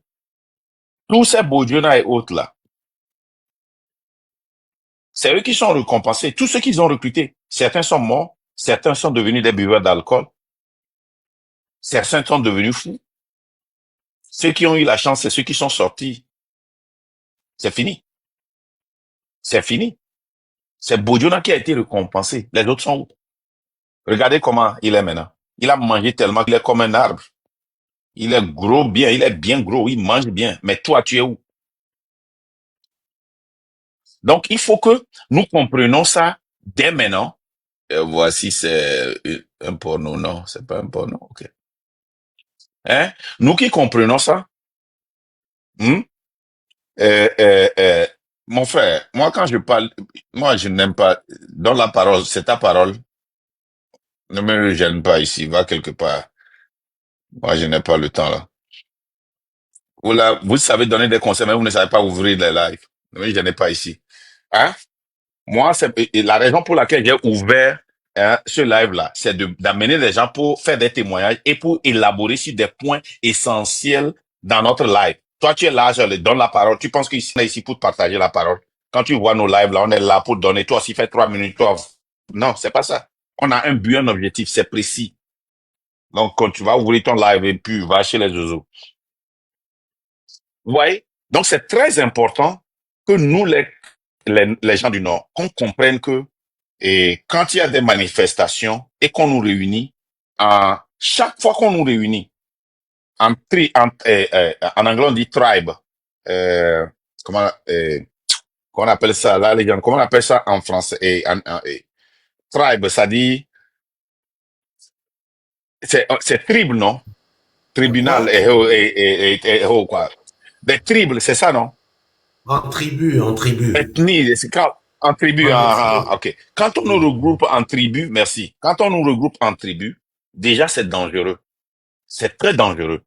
Tous ces Bojona et autres là, c'est eux qui sont récompensés. Tous ceux qu'ils ont recrutés. Certains sont morts, certains sont devenus des buveurs d'alcool, certains sont devenus fous. Ceux qui ont eu la chance, c'est ceux qui sont sortis. C'est fini. C'est fini. C'est Bojona qui a été récompensé. Les autres sont où? Regardez comment il est maintenant. Il a mangé tellement qu'il est comme un arbre. Il est gros bien, il est bien gros, il mange bien. Mais toi, tu es où? Donc, il faut que nous comprenions ça dès maintenant. Voici, c'est un porno. Non, c'est pas un porno. Ok. Hein? Nous qui comprenons ça, hmm? Euh, euh, euh, mon frère, moi, quand je parle, moi, je n'aime pas. Dans la parole, c'est ta parole. Ne me gêne pas ici, va quelque part. Moi, je n'ai pas le temps là. Vous savez donner des conseils, mais vous ne savez pas ouvrir les lives. Ne me gênez pas ici. Hein? Moi, c'est et la raison pour laquelle j'ai ouvert ce live-là, c'est d'amener les gens pour faire des témoignages et pour élaborer sur des points essentiels dans notre live. Toi, tu es là, je te donne la parole. Tu penses qu'on est ici pour te partager la parole. Quand tu vois nos lives, là, on est là pour donner. Toi aussi, fais 3 minutes. Toi. Non, c'est pas ça. On a un but, un objectif, c'est précis. Donc, quand tu vas ouvrir ton live et puis va chez les oiseaux. Vous voyez? Donc, c'est très important que nous, les gens du Nord, qu'on comprenne que et quand il y a des manifestations et qu'on nous réunit, chaque fois qu'on nous réunit, en anglais on dit tribe, euh, comment, qu'on appelle ça là, les gens, comment on appelle ça en français? Tribe, ça dit, c'est tribe, non? En Tribunal, quoi? quoi. Des tribes, c'est ça, non? En tribu, en tribu. Ethnie, c'est quand, en tribu, En ethnie. ok. Quand on nous regroupe en tribu, merci. Quand on nous regroupe en tribu, déjà c'est dangereux. C'est très dangereux.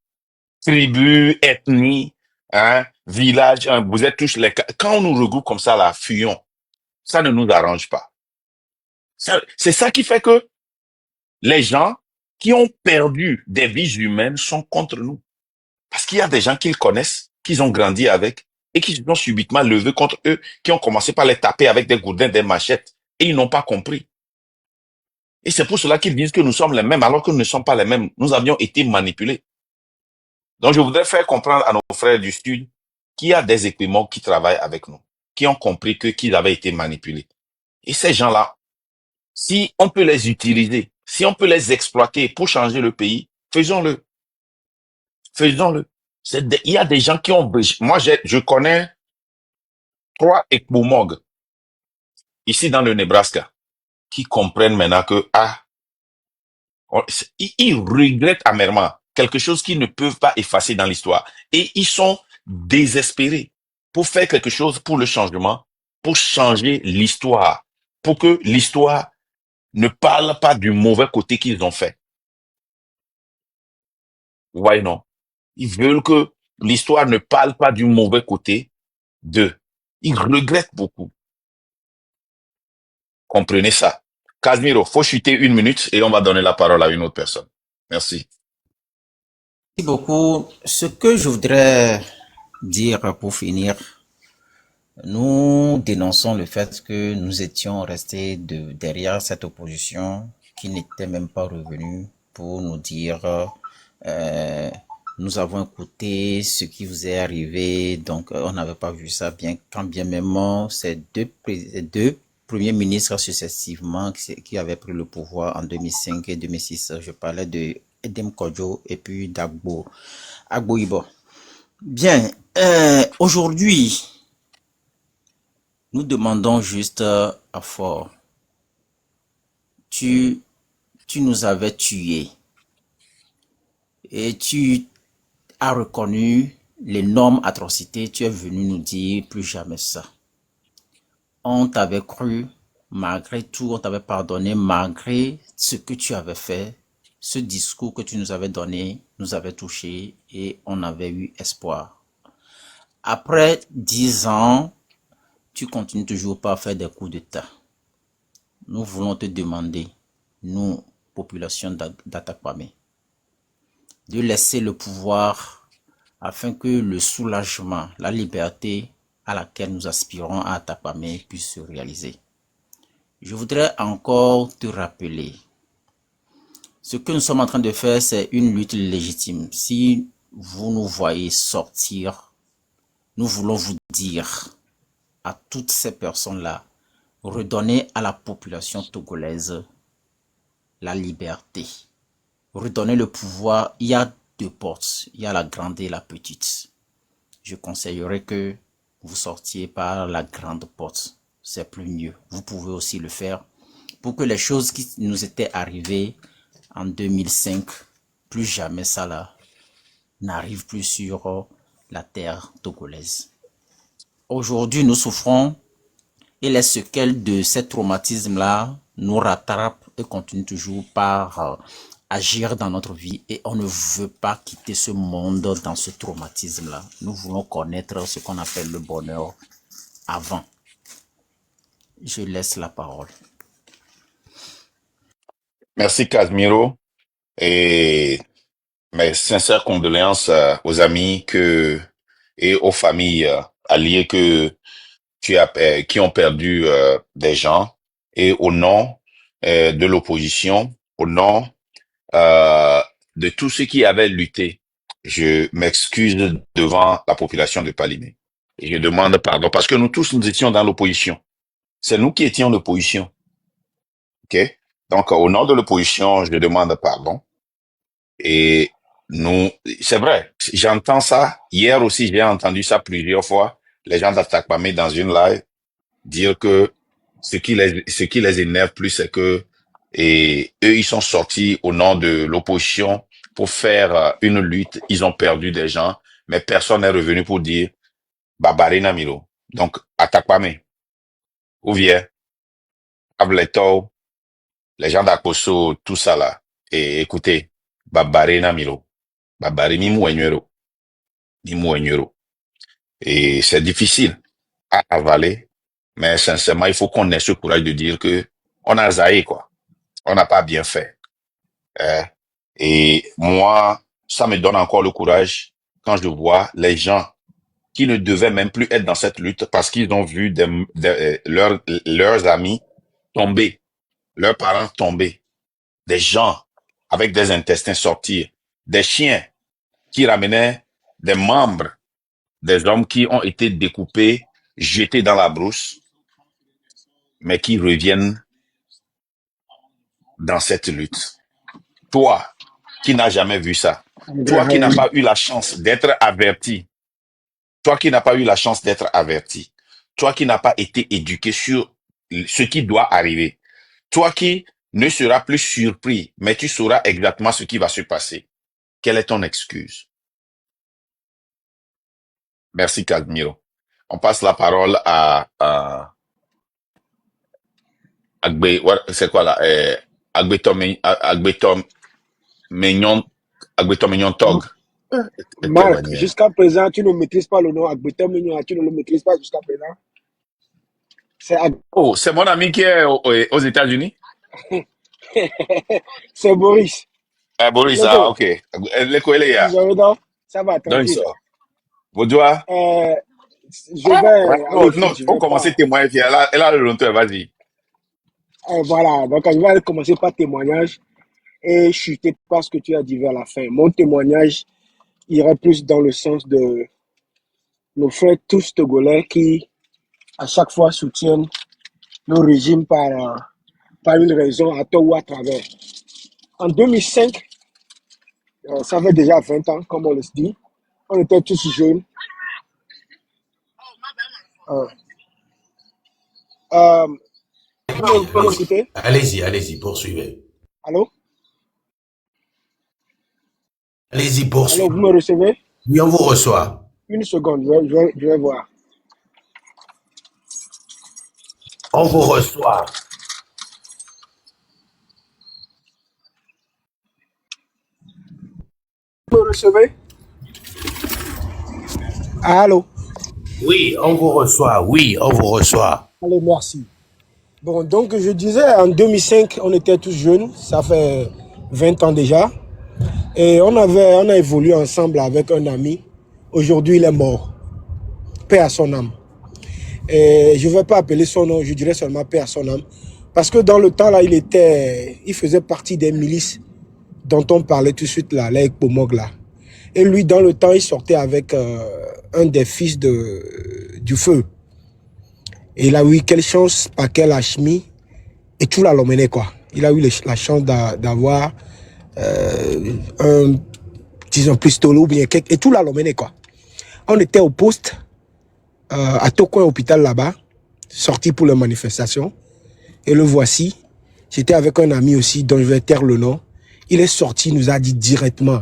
Tribu, ethnie, hein, village, hein, vous êtes tous les, quand on nous regroupe comme ça, là, fuyons. Ça ne nous arrange pas. C'est ça qui fait que les gens qui ont perdu des vies humaines sont contre nous. Parce qu'il y a des gens qu'ils connaissent, qu'ils ont grandi avec, et qui se sont subitement levés contre eux, qui ont commencé par les taper avec des gourdins, des machettes, et ils n'ont pas compris. Et c'est pour cela qu'ils disent que nous sommes les mêmes, alors que nous ne sommes pas les mêmes. Nous avions été manipulés. Donc, je voudrais faire comprendre à nos frères du Sud qu'il y a des équipements qui travaillent avec nous, qui ont compris qu'ils avaient été manipulés. Et ces gens-là, si on peut les utiliser, si on peut les exploiter pour changer le pays, faisons-le. Faisons-le. Il y a des gens qui ont... Moi, je connais 3 Ekbomog ici dans le Nebraska qui comprennent maintenant que ils regrettent amèrement quelque chose qu'ils ne peuvent pas effacer dans l'histoire. Et ils sont désespérés pour faire quelque chose pour le changement, pour changer l'histoire, pour que l'histoire ne parle pas du mauvais côté qu'ils ont fait. Ouais, non. Ils veulent que l'histoire ne parle pas du mauvais côté d'eux. Ils regrettent beaucoup. Comprenez ça. Casimiro, faut chuter 1 minute et on va donner la parole à une autre personne. Merci. Merci beaucoup. Ce que je voudrais dire pour finir, nous dénonçons le fait que nous étions restés derrière cette opposition qui n'était même pas revenue pour nous dire nous avons écouté ce qui vous est arrivé, donc on n'avait pas vu ça bien, quand bien même ces deux premiers ministres successivement qui avaient pris le pouvoir en 2005 et 2006. Je parlais de Edem Kodjo et puis d'Agbo Ibo. Bien, aujourd'hui, nous demandons juste à Fort, tu nous avais tués et tu as reconnu l'énorme atrocité, tu es venu nous dire plus jamais ça. On t'avait cru, malgré tout, on t'avait pardonné, malgré ce que tu avais fait, ce discours que tu nous avais donné nous avait touchés et on avait eu espoir. Après 10 ans, tu continues toujours pas à faire des coups d'État. Nous voulons te demander, nous, population d'Atakpamé, de laisser le pouvoir afin que le soulagement, la liberté à laquelle nous aspirons à Atakpamé puisse se réaliser. Je voudrais encore te rappeler, ce que nous sommes en train de faire, c'est une lutte légitime. Si vous nous voyez sortir, nous voulons vous dire à toutes ces personnes-là, redonnez à la population togolaise la liberté. Redonner le pouvoir, il y a deux portes, il y a la grande et la petite. Je conseillerais que vous sortiez par la grande porte, c'est plus mieux. Vous pouvez aussi le faire pour que les choses qui nous étaient arrivées en 2005, plus jamais ça là, n'arrive plus sur la terre togolaise. Aujourd'hui, nous souffrons et les séquelles de ces traumatismes-là nous rattrapent et continuent toujours par agir dans notre vie et on ne veut pas quitter ce monde dans ce traumatisme-là. Nous voulons connaître ce qu'on appelle le bonheur avant. Je laisse la parole. Merci Casimiro et mes sincères condoléances aux amis et aux familles alliées qui ont perdu des gens et au nom de l'opposition, au nom euh, de tous ceux qui avaient lutté. Je m'excuse devant la population de Palimé. Et je demande pardon parce que nous tous, nous étions dans l'opposition. C'est nous qui étions l'opposition. OK? Donc, au nom de l'opposition, je demande pardon. Et c'est vrai, j'entends ça. Hier aussi, j'ai entendu ça plusieurs fois. Les gens d'Atakpamé dans une live dire que ce qui les énerve plus, c'est que et eux, ils sont sortis au nom de l'opposition pour faire une lutte. Ils ont perdu des gens, mais personne n'est revenu pour dire Babarina Milo. Donc, Atakpamé, Ouvier, Ableto, les gens d'Akoso, tout ça là. Et écoutez, Babarina Milo, Babari Mimouenyero, Mimouenyero. Et c'est difficile à avaler, mais sincèrement, il faut qu'on ait ce courage de dire que on a zaï, quoi. On n'a pas bien fait. Hein. Et moi, ça me donne encore le courage quand je vois les gens qui ne devaient même plus être dans cette lutte parce qu'ils ont vu leurs amis tomber, leurs parents tomber, des gens avec des intestins sortir, des chiens qui ramenaient des membres des hommes qui ont été découpés, jetés dans la brousse, mais qui reviennent dans cette lutte. Toi, qui n'as jamais vu ça, toi qui n'as pas eu la chance d'être averti, toi qui n'as pas eu la chance d'être averti, toi qui n'as pas été éduqué sur ce qui doit arriver, toi qui ne seras plus surpris, mais tu sauras exactement ce qui va se passer. Quelle est ton excuse? Merci, Casimiro. On passe la parole à c'est quoi là? Agbetom Mignon, Agbetom Mignon Tog. Marc, jusqu'à présent, tu ne maîtrises pas le nom Agbetom Mignon, tu ne le maîtrises pas jusqu'à présent. Oh, c'est mon ami qui est aux États-Unis? C'est Boris. Boris, Lego, ok. Lekoeleya. ça va, Donc, il tranquille. sort. Vaudois? Je vais Non, aller non, vite, je faut vais commencer à pas. témoigner. Elle a le longtemps, vas-y. Voilà, donc je vais commencer par témoignage et chuter par ce que tu as dit vers la fin. Mon témoignage ira plus dans le sens de nos frères tous togolais qui, à chaque fois, soutiennent le régime par une raison à tort ou à travers. En 2005, ça fait déjà 20 ans, comme on le dit, on était tous jeunes. Euh, euh, Oui, vous m'écoutez? allez-y, poursuivez. Allô? Allez-y, Allô, vous poursuivez. me recevez? Oui, on vous reçoit. Une seconde, je vais voir. On vous reçoit. me recevez? Allô? Oui, on vous reçoit. Oui, on vous reçoit. Allez, merci. Bon, donc je disais, en 2005, on était tous jeunes, ça fait 20 ans déjà, et on a évolué ensemble avec un ami. Aujourd'hui, il est mort. Paix à son âme. Et je ne vais pas appeler son nom, je dirais seulement paix à son âme. Parce que dans le temps, là, il faisait partie des milices dont on parlait tout de suite, là, les Pomog, là. Et lui, dans le temps, il sortait avec un des fils du feu. Et il a eu quelle chance, par quelle chimie, et tout l'a l'emmené, quoi. Il a eu la chance d'avoir un, disons, pistolet ou bien quelque, et tout l'a l'emmené, quoi. On était au poste, à Tokoin hôpital là-bas, sorti pour les manifestations. Et le voici. J'étais avec un ami aussi, dont je vais taire le nom. Il est sorti, il nous a dit directement,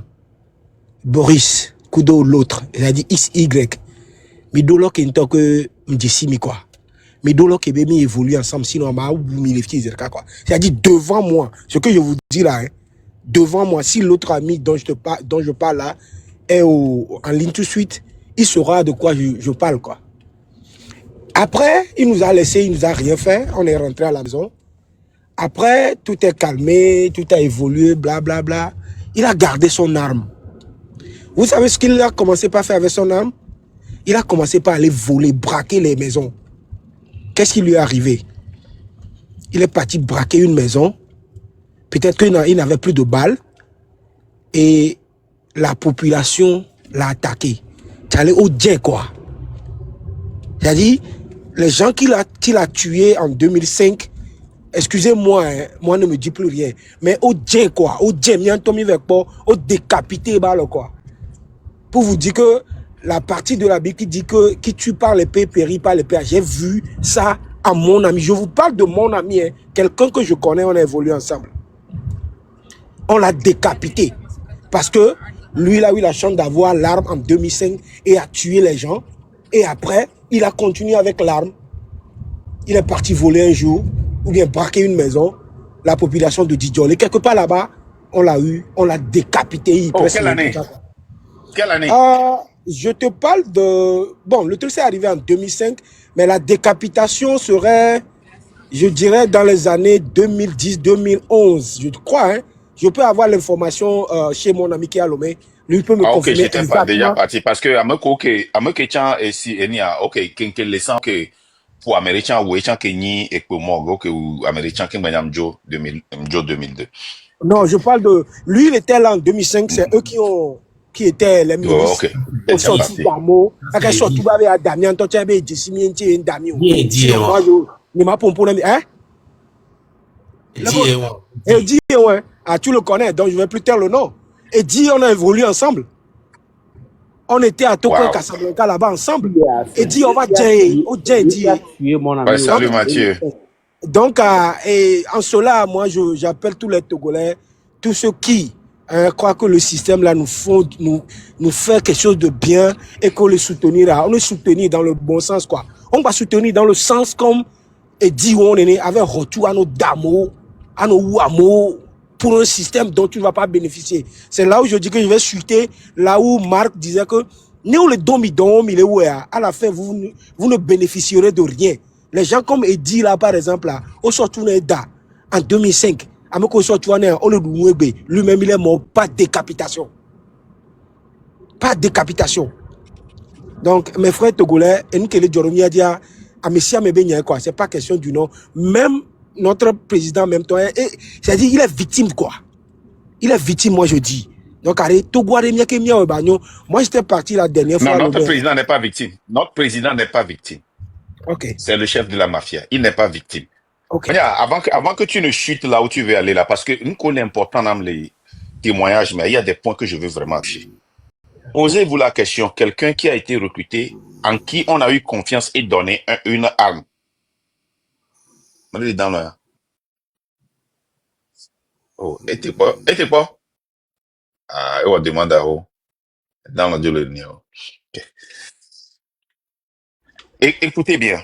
Boris, Kudo l'autre, il a dit XY. Midolo qui n'était que m'dissimi quoi. Midolo qui bémi évolue ensemble, sinon on m'a oublié les petits quoi. C'est-à-dire devant moi, ce que je vous dis là, hein, devant moi, si l'autre ami dont je parle là est en ligne tout de suite, il saura de quoi je parle quoi. Après, il nous a laissé, il nous a rien fait, on est rentré à la maison. Après, tout est calmé, tout a évolué, blablabla. Bla, bla. Il a gardé son arme. Vous savez ce qu'il a commencé par faire avec son arme? Il a commencé par aller voler, braquer les maisons. Qu'est-ce qui lui est arrivé? Il est parti braquer une maison. Peut-être qu'il n'avait plus de balles. Et la population l'a attaqué. C'est allé au dien, quoi. C'est-à-dire, les gens qu'il a tués en 2005, excusez-moi, hein, moi ne me dis plus rien. Mais au dien, quoi. Au dien, il y a un tomi avec quoi. Au décapité, quoi. Pour vous dire que la partie de la Bible qui dit que qui tue par l'épée périt par l'épée. J'ai vu ça à mon ami. Je vous parle de mon ami, hein, quelqu'un que je connais, on a évolué ensemble. On l'a décapité. Parce que lui, il a eu la chance d'avoir l'arme en 2005 et a tué les gens. Et après, il a continué avec l'arme. Il est parti voler un jour, ou bien braquer une maison. La population de Djidjol. Et quelque part là-bas, on l'a eu, on l'a décapité. Oh, quelle année? Quelle année? Je te parle de... Bon, le truc c'est arrivé en 2005, mais la décapitation serait, je dirais, dans les années 2010-2011, je crois. Hein. Je peux avoir l'information chez mon ami qui est à Lomé. Lui peut me confirmer. Ok, j'étais pas déjà parti parce que Ameko Chan et si Enia, ok, Kenke laissant que pour Américain ou Echan Kenyi et pour moi, ok, ou Américain qui m'a Joe 2002. Non, je parle de... Lui, il était là en 2005, c'est eux qui étaient les milices. Oh, ok. Au sorti d'Amo, à sorti avec Damien, toi tu avais dit Simienti Damien. Il m'a pompé, hein? Et dit, ouais, ah, tu le connais, donc je ne vais plus taire le nom. Et dit, on a évolué ensemble. On était à Toko Casablanca là-bas ensemble. Et dit, on va dire, ouais, salut Mathieu. Donc, et en cela, moi, j'appelle tous les Togolais, tous ceux qui croient que le système là nous fait quelque chose de bien et qu'on le soutenir, on le soutenir dans le bon sens, quoi. On va soutenir dans le sens comme et dit où on est né, avec retour à nos damos, à nos ouamo, pour un système dont tu ne vas pas bénéficier. C'est là où je dis que je vais chuter, là où Marc disait que nous les domidom, il est où à la fin vous ne bénéficierez de rien. Les gens comme Eddy là par exemple là, au sortout en 2005, lui-même il est mort, pas de décapitation. Pas de décapitation. Donc mes frères togolais, et nous qui les Joromia dit à Messia Mebenya quoi, c'est pas question du nom. Même notre président même temps, c'est-à-dire il est victime quoi. Il est victime, moi je dis. Donc moi j'étais parti la dernière fois. Non, notre président n'est pas victime. Notre président n'est pas victime. Ok. C'est le chef de la mafia. Il n'est pas victime. Okay. Avant que tu ne chutes là où tu veux aller là, parce que nous connaissons important dans les témoignages, mais il y a des points que je veux vraiment toucher. Posez-vous la question, quelqu'un qui a été recruté, en qui on a eu confiance et donné une arme. Dans le... Oh, et t'es pas? Ah, on demande à vous. Dans le dieu. Okay. Écoutez bien.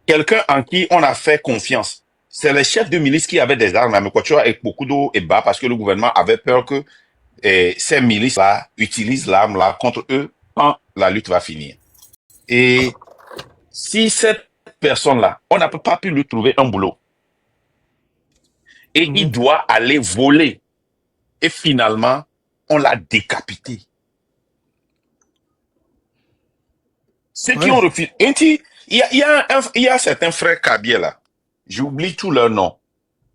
Quelqu'un en qui on a fait confiance. C'est les chefs de milice qui avaient des armes à Mekotua et beaucoup d'eau et bas parce que le gouvernement avait peur que ces milices-là utilisent l'arme-là contre eux quand la lutte va finir. Et si cette personne-là, on n'a pas pu lui trouver un boulot, et il doit aller voler, et finalement, on l'a décapité. Ceux qui ont refusé. Il y a certains frères Kabier là. J'oublie tous leurs noms.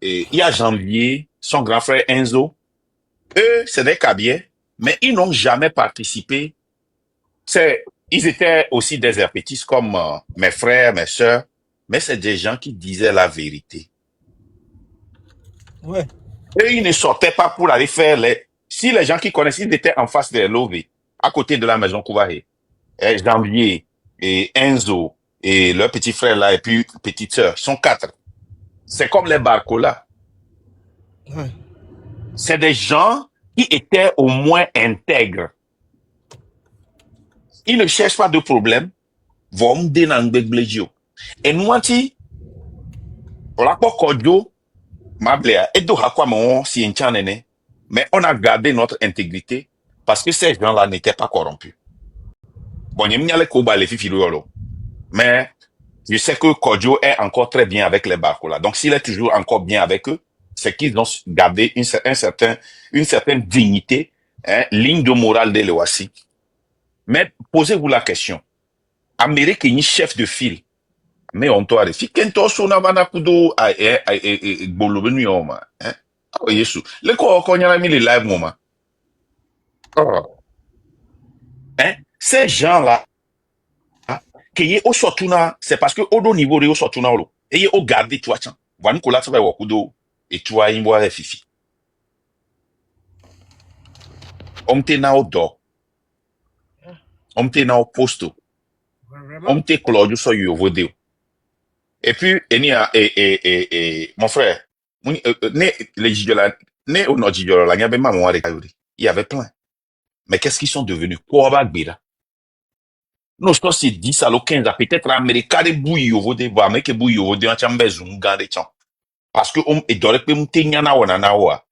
Et il y a Janvier, son grand frère Enzo. Eux, c'est des Kabier, mais ils n'ont jamais participé. Ils étaient aussi des herpétistes comme mes frères, mes sœurs, mais c'est des gens qui disaient la vérité. Ouais. Eux, ils ne sortaient pas pour aller faire les. Si les gens qui connaissent, ils étaient en face des Lové, à côté de la maison Kouvahe. Janvier et Enzo et leur petit frère là et puis petite sœur, ils sont 4. C'est comme les Barcola. Ouais. C'est des gens qui étaient au moins intègres. Ils ne cherchent pas de problème. Vont dénangbegblegio. Et nous, on l'a pas cordio, ma bléa, et do hakwa mon si enchanene. Mais on a gardé notre intégrité parce que ces gens-là n'étaient pas corrompus. Bon, il y a les koba, les fifiluolo. Mais je sais que Kodjo est encore très bien avec les Barcola. Donc, s'il est toujours encore bien avec eux, c'est qu'ils ont gardé une certaine dignité, ligne de morale de l'Oasi. Mais posez-vous la question. Amérique est chef de file. Mais on doit si kento sona vana kudo bolobenu oma. Oh, Yesu. Le ko nyala mi le live moment. Oh. Ces gens-là, que au sortuna, c'est parce que au niveau de au sortuna lo. Et au garder toi tiens. Vani kola sa wa kudo et toi imbo fifi. On te na au do. On te na au posto. Vraiment. On te Claudio so yo vodeo. Et puis mon frère, il y avait plein. Mais qu'est-ce qu'ils sont devenus? Quoi va gbira? Non, je pense que c'est 10 à 15 peut-être américain de bouillie au vodé, mais que bouillie au vodé en chambre zunga de champ. Parce que et dans le pays m'tényana wana wa.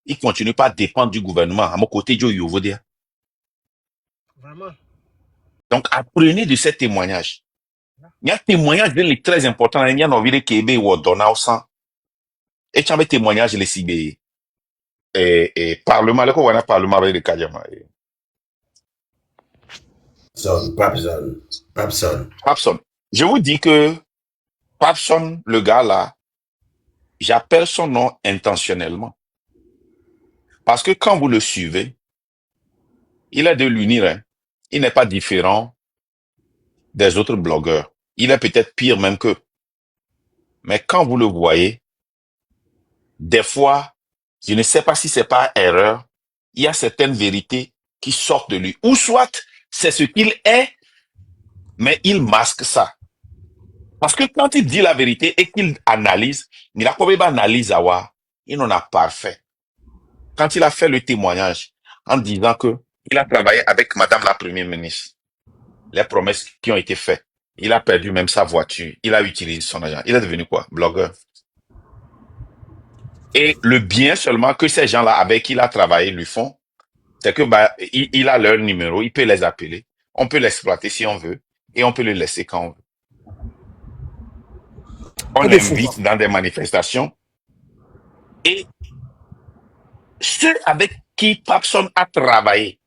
Il continue pas à dépendre du gouvernement à mon côté du vodé. Vraiment. Donc apprenez de ces témoignages. Il y a un témoignage très important. Il y a envie de Québec ou Donald sang. Et tu as un témoignage les cibé. Et parlement, là, qu'on a parlement avec le Kadiama. Papson. Papson. Je vous dis que Papson, le gars là, j'appelle son nom intentionnellement. Parce que quand vous le suivez, il est de l'unir. Hein. Il n'est pas différent des autres blogueurs. Il est peut-être pire même qu'eux. Mais quand vous le voyez, des fois, je ne sais pas si c'est pas erreur, il y a certaines vérités qui sortent de lui. Ou soit, c'est ce qu'il est, mais il masque ça. Parce que quand il dit la vérité et qu'il analyse, il a probablement analysé il en a parfait. Quand il a fait le témoignage en disant que il a travaillé avec Madame la Première ministre, les promesses qui ont été faites, il a perdu même sa voiture, il a utilisé son argent. Il est devenu quoi? Blogueur. Et le bien seulement que ces gens-là avec qui il a travaillé lui font, c'est que il a leur numéro, il peut les appeler, on peut l'exploiter si on veut, et on peut le laisser quand on veut. On l'invite dans des manifestations. Et ceux avec qui Papson a travaillé,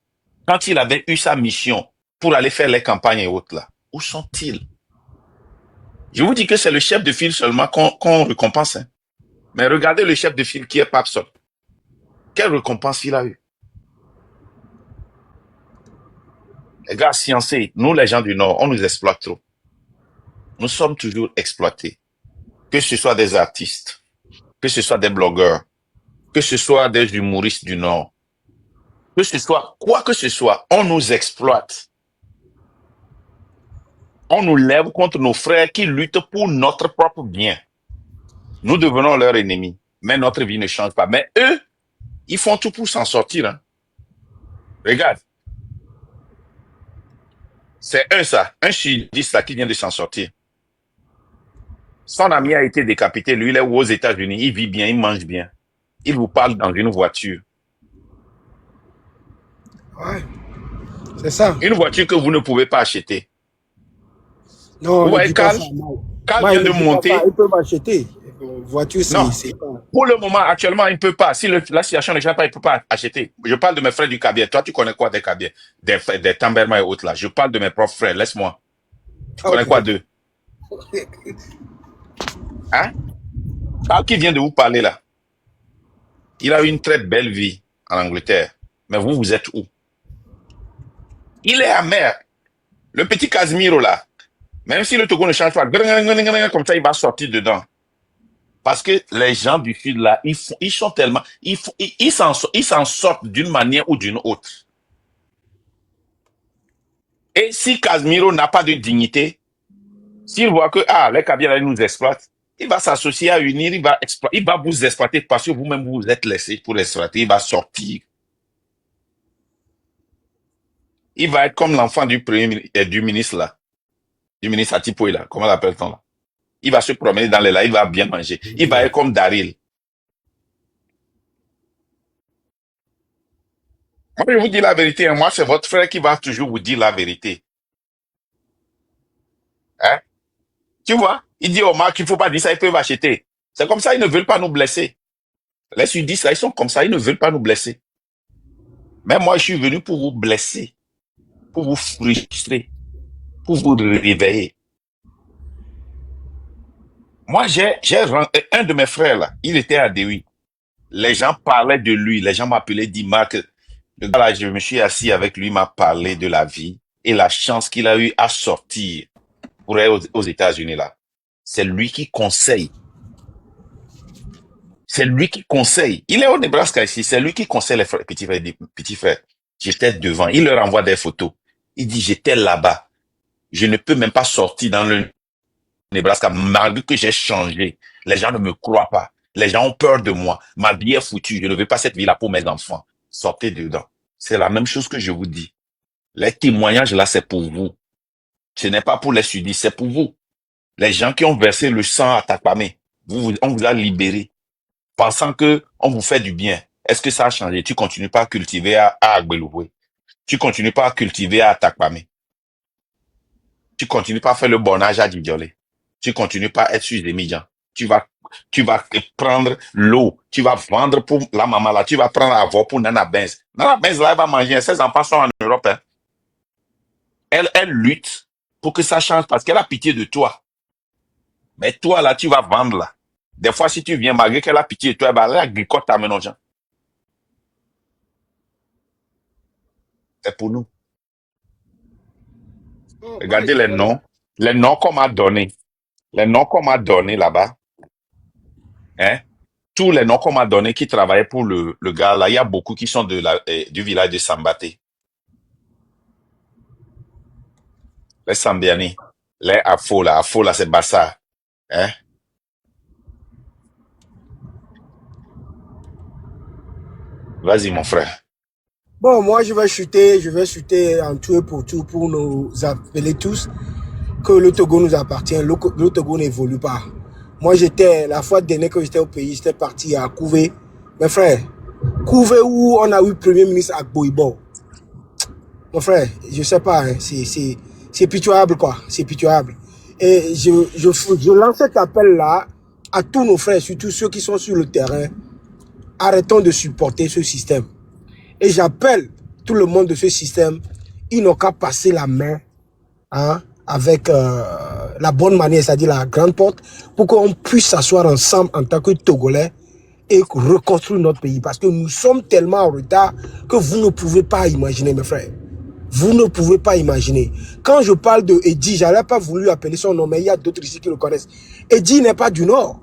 quand il avait eu sa mission pour aller faire les campagnes et autres là, où sont-ils? Je vous dis que c'est le chef de file seulement qu'on récompense. Hein. Mais regardez le chef de file qui est Papson. Quelle récompense il a eu? Les gars sciencés, nous les gens du Nord, on nous exploite trop. Nous sommes toujours exploités. Que ce soit des artistes, que ce soit des blogueurs, que ce soit des humoristes du Nord, que ce soit quoi que ce soit, on nous exploite. On nous lève contre nos frères qui luttent pour notre propre bien. Nous devenons leurs ennemis, mais notre vie ne change pas. Mais eux, ils font tout pour s'en sortir. Hein. Regarde. C'est un sudiste là qui vient de s'en sortir. Son ami a été décapité, lui, il est aux États-Unis, il vit bien, il mange bien. Il vous parle dans une voiture. Ouais, c'est ça. Une voiture que vous ne pouvez pas acheter. Non, Vous ne voyez, dis pas ça, Mike. Carl Mike, vient ne de dis pas ça. monter. Ils peuvent acheter. Voiture, Non. c'est pas. Pour le moment, actuellement, il ne peut pas. Si la situation ne change pas, il ne peut pas acheter. Je parle de mes frères du Cabier. Toi, tu connais quoi des Cabiers? Des Tamberma et autres là. Je parle de mes propres frères. Laisse-moi. Tu connais Ok. quoi d'eux? Hein? Carl qui vient de vous parler là. Il a eu une très belle vie en Angleterre. Mais vous, vous êtes où? Il est amer. Le petit Casimiro là. Même si le Togo ne change pas, comme ça, il va sortir dedans. Parce que les gens du Sud là, ils sont tellement, ils s'en sortent d'une manière ou d'une autre. Et si Casimiro n'a pas de dignité, s'il voit que les Kabyles nous exploitent, il va s'associer à unir, il va vous exploiter parce que vous-même vous êtes laissé pour l'exploiter. Il va sortir. Il va être comme l'enfant du du ministre là, du ministre Atipoy là, comment l'appelle-t-on là? Il va se promener dans les là, il va bien manger. Il va être comme Daryl. Moi, je vous dis la vérité. Moi, c'est votre frère qui va toujours vous dire la vérité. Hein? Tu vois? Il dit au Marc qu'il ne faut pas dire ça, ils peuvent acheter. C'est comme ça, ils ne veulent pas nous blesser. Les sudistes, là, ils sont comme ça, ils ne veulent pas nous blesser. Mais moi, je suis venu pour vous blesser, pour vous frustrer, pour vous réveiller. Moi, un de mes frères, là, il était à Dewey. Les gens parlaient de lui, les gens m'appelaient, dit Marc, le gars là, je me suis assis avec lui, il m'a parlé de la vie et la chance qu'il a eu à sortir pour aller aux États-Unis là. C'est lui qui conseille. C'est lui qui conseille. Il est au Nebraska ici. C'est lui qui conseille les petits frères. J'étais devant. Il leur envoie des photos. Il dit, j'étais là-bas. Je ne peux même pas sortir dans le Nebraska malgré que j'ai changé. Les gens ne me croient pas. Les gens ont peur de moi. Ma vie est foutue. Je ne veux pas cette vie-là pour mes enfants. Sortez dedans. C'est la même chose que je vous dis. Les témoignages là, c'est pour vous. Ce n'est pas pour les sudistes, c'est pour vous. Les gens qui ont versé le sang à Takpamé, on vous a libéré, pensant que on vous fait du bien. Est-ce que ça a changé? Tu continues pas à cultiver à Agbeloué. Tu continues pas à cultiver à Takpamé. Tu continues pas à faire le bornage à Didiolé. Tu continues pas à être sur des médias. Tu vas prendre l'eau. Tu vas vendre pour la maman là. Tu vas prendre à voir pour Nana Benz. Nana Benz là, elle va manger. Ses enfants sont en Europe. Hein. Elle lutte pour que ça change parce qu'elle a pitié de toi. Mais toi, là, tu vas vendre, là. Des fois, si tu viens, malgré qu'elle a pitié de toi, elle a gricote ta main aux gens. C'est pour nous. Oh, Regardez Mike, les noms qu'on m'a donnés. Les noms qu'on m'a donnés là-bas. Hein? Tous les noms qu'on m'a donnés qui travaillaient pour le gars, là, il y a beaucoup qui sont du village de Sambaté. Les Sambiani. Les Afo, là, c'est Bassa. Hein? Vas-y, mon frère. Bon, moi, je vais chuter en tout et pour tout pour nous appeler tous que le Togo nous appartient. Le Togo n'évolue pas. Moi, la fois dernière que j'étais au pays, j'étais parti à Couvé. Mes frères, Couvé où on a eu Premier ministre Agboibo. Mon frère, je sais pas, hein, c'est pitoyable, quoi. C'est pitoyable. Et je lance cet appel-là à tous nos frères, surtout ceux qui sont sur le terrain. Arrêtons de supporter ce système. Et j'appelle tout le monde de ce système, ils n'ont qu'à passer la main avec la bonne manière, c'est-à-dire la grande porte, pour qu'on puisse s'asseoir ensemble en tant que Togolais et reconstruire notre pays. Parce que nous sommes tellement en retard que vous ne pouvez pas imaginer, mes frères. Vous ne pouvez pas imaginer. Quand je parle de Eddy, je n'avais pas voulu appeler son nom, mais il y a d'autres ici qui le connaissent. Eddy n'est pas du Nord.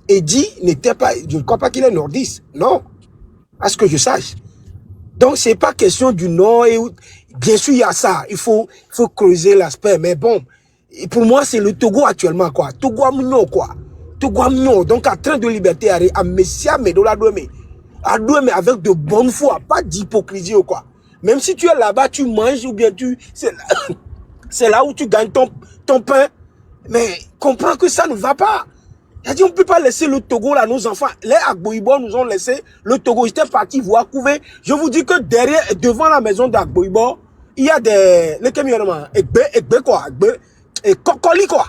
Eddy n'était pas, je ne crois pas qu'il est nordiste. Non. À ce que je sache. Donc, c'est pas question du Nord. Et bien sûr, il y a ça. Il faut creuser l'aspect. Mais bon, et pour moi, c'est le Togo actuellement, quoi. Togo amno, quoi. Togo amno. Donc, à train de liberté, à Messia, mais avec de bonne foi, pas d'hypocrisie, quoi. Même si tu es là-bas, tu manges ou bien c'est là où tu gagnes ton pain. Mais comprends que ça ne va pas. Il a dit, on ne peut pas laisser le Togo là, nos enfants. Les Agboïbo nous ont laissé le Togo. J'étais parti voir Couvé. Je vous dis que derrière, devant la maison d'Agboïbo, il y a des, les camions, Egbe quoi, Egbe, et Kokoli quoi.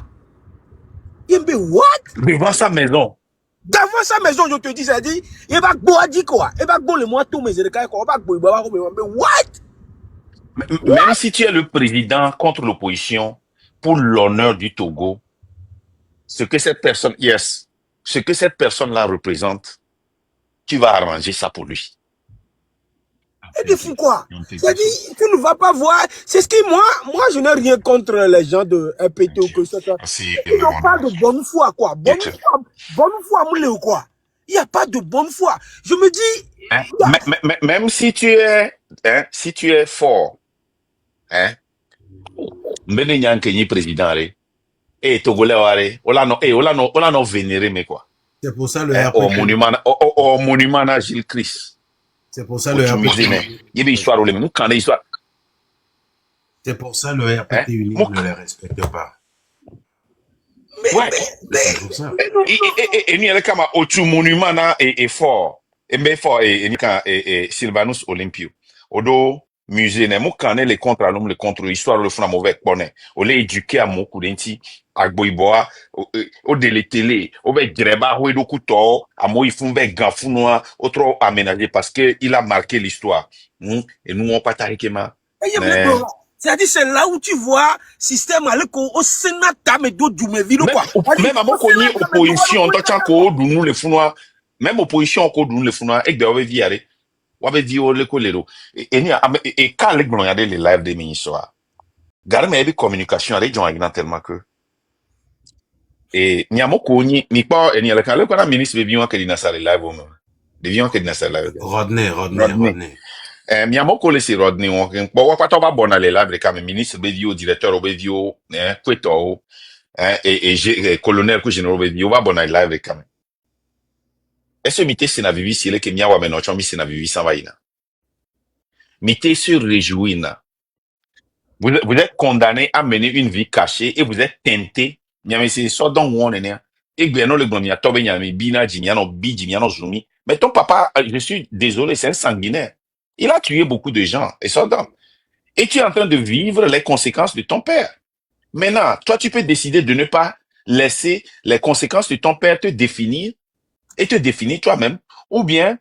Il me dit, what? Devant sa maison. Devant sa maison, je te dis, ça dit, il va boire quoi. Il va boire le mois tout, mais il va boire, what? Même si tu es le président contre l'opposition, pour l'honneur du Togo, ce que cette personne, ce que cette personne-là représente, tu vas arranger ça pour lui. Et des fous quoi. C'est-à-dire, tu ne vas pas voir. C'est ce que moi, je n'ai rien contre les gens de RPT ou que ça. Ils n'ont pas de bonne foi, quoi. Bonne foi, moulé ou quoi. Il n'y a pas de bonne foi. Je me dis. Même si tu es fort, mbene nyanke ni président re, Togolais ware, on l'a vénéré, mais quoi. C'est pour ça le RPT. Au monument à Gilles Christ. C'est pour ça le RPT. Il y a histoire, nous quand histoire. C'est pour ça le RPT uni ne les respecte pas. Ouais. C'est pour ça. Et nous, il comme au monument est fort. Et fort, et Sylvanus Olympio. Odo, musée, ne mou quand les contre à l'homme, les contre histoire, le fond à mauvais bonnet. On l'a éduqué à mon coudenti, à Boiboa, au délai télé, au bec greba, au edo couteau, à moi, il faut bec gafounois, au trop aménagé parce que il a marqué l'histoire. Et nous, on pas tarikema. C'est-à-dire, c'est là où tu vois système au Sénat, mais d'autres du vidéo quoi. Même à mon connu opposition, toi, tu as encore nous les founois, même opposition encore nous les founois, et que vous avez vu, vous avez vu le colero. Et quand les gens regardent les lives des ministres, gardez mes communications avec John Agnan tellement que. Et n'y a mon connu, ni pas, et n'y a le quand le ministre veut bien que il n'a pas les lives, devient que il n'a pas les lives. Rodney. Miamoko le si Rodney on bon pas toi bon aller là avec le ministre Bedio directeur Bedio Kweto et colonel que général Bedio va bon aller là avec quand même. Est-ce mité c'est na vivi si le que miawa mais non chomi c'est na vivi sans vaina. Mité se réjouir. Vous êtes condamné à mener une vie cachée et vous êtes tenté miami c'est so don won ne et bien non le bon ya tobe nyami bina jimiano bi jimiano zumi. Mais ton papa je suis désolé c'est un sanguinaire. Il a tué beaucoup de gens, et ça donne. Et tu es en train de vivre les conséquences de ton père. Maintenant, toi, tu peux décider de ne pas laisser les conséquences de ton père te définir et te définir toi-même, ou bien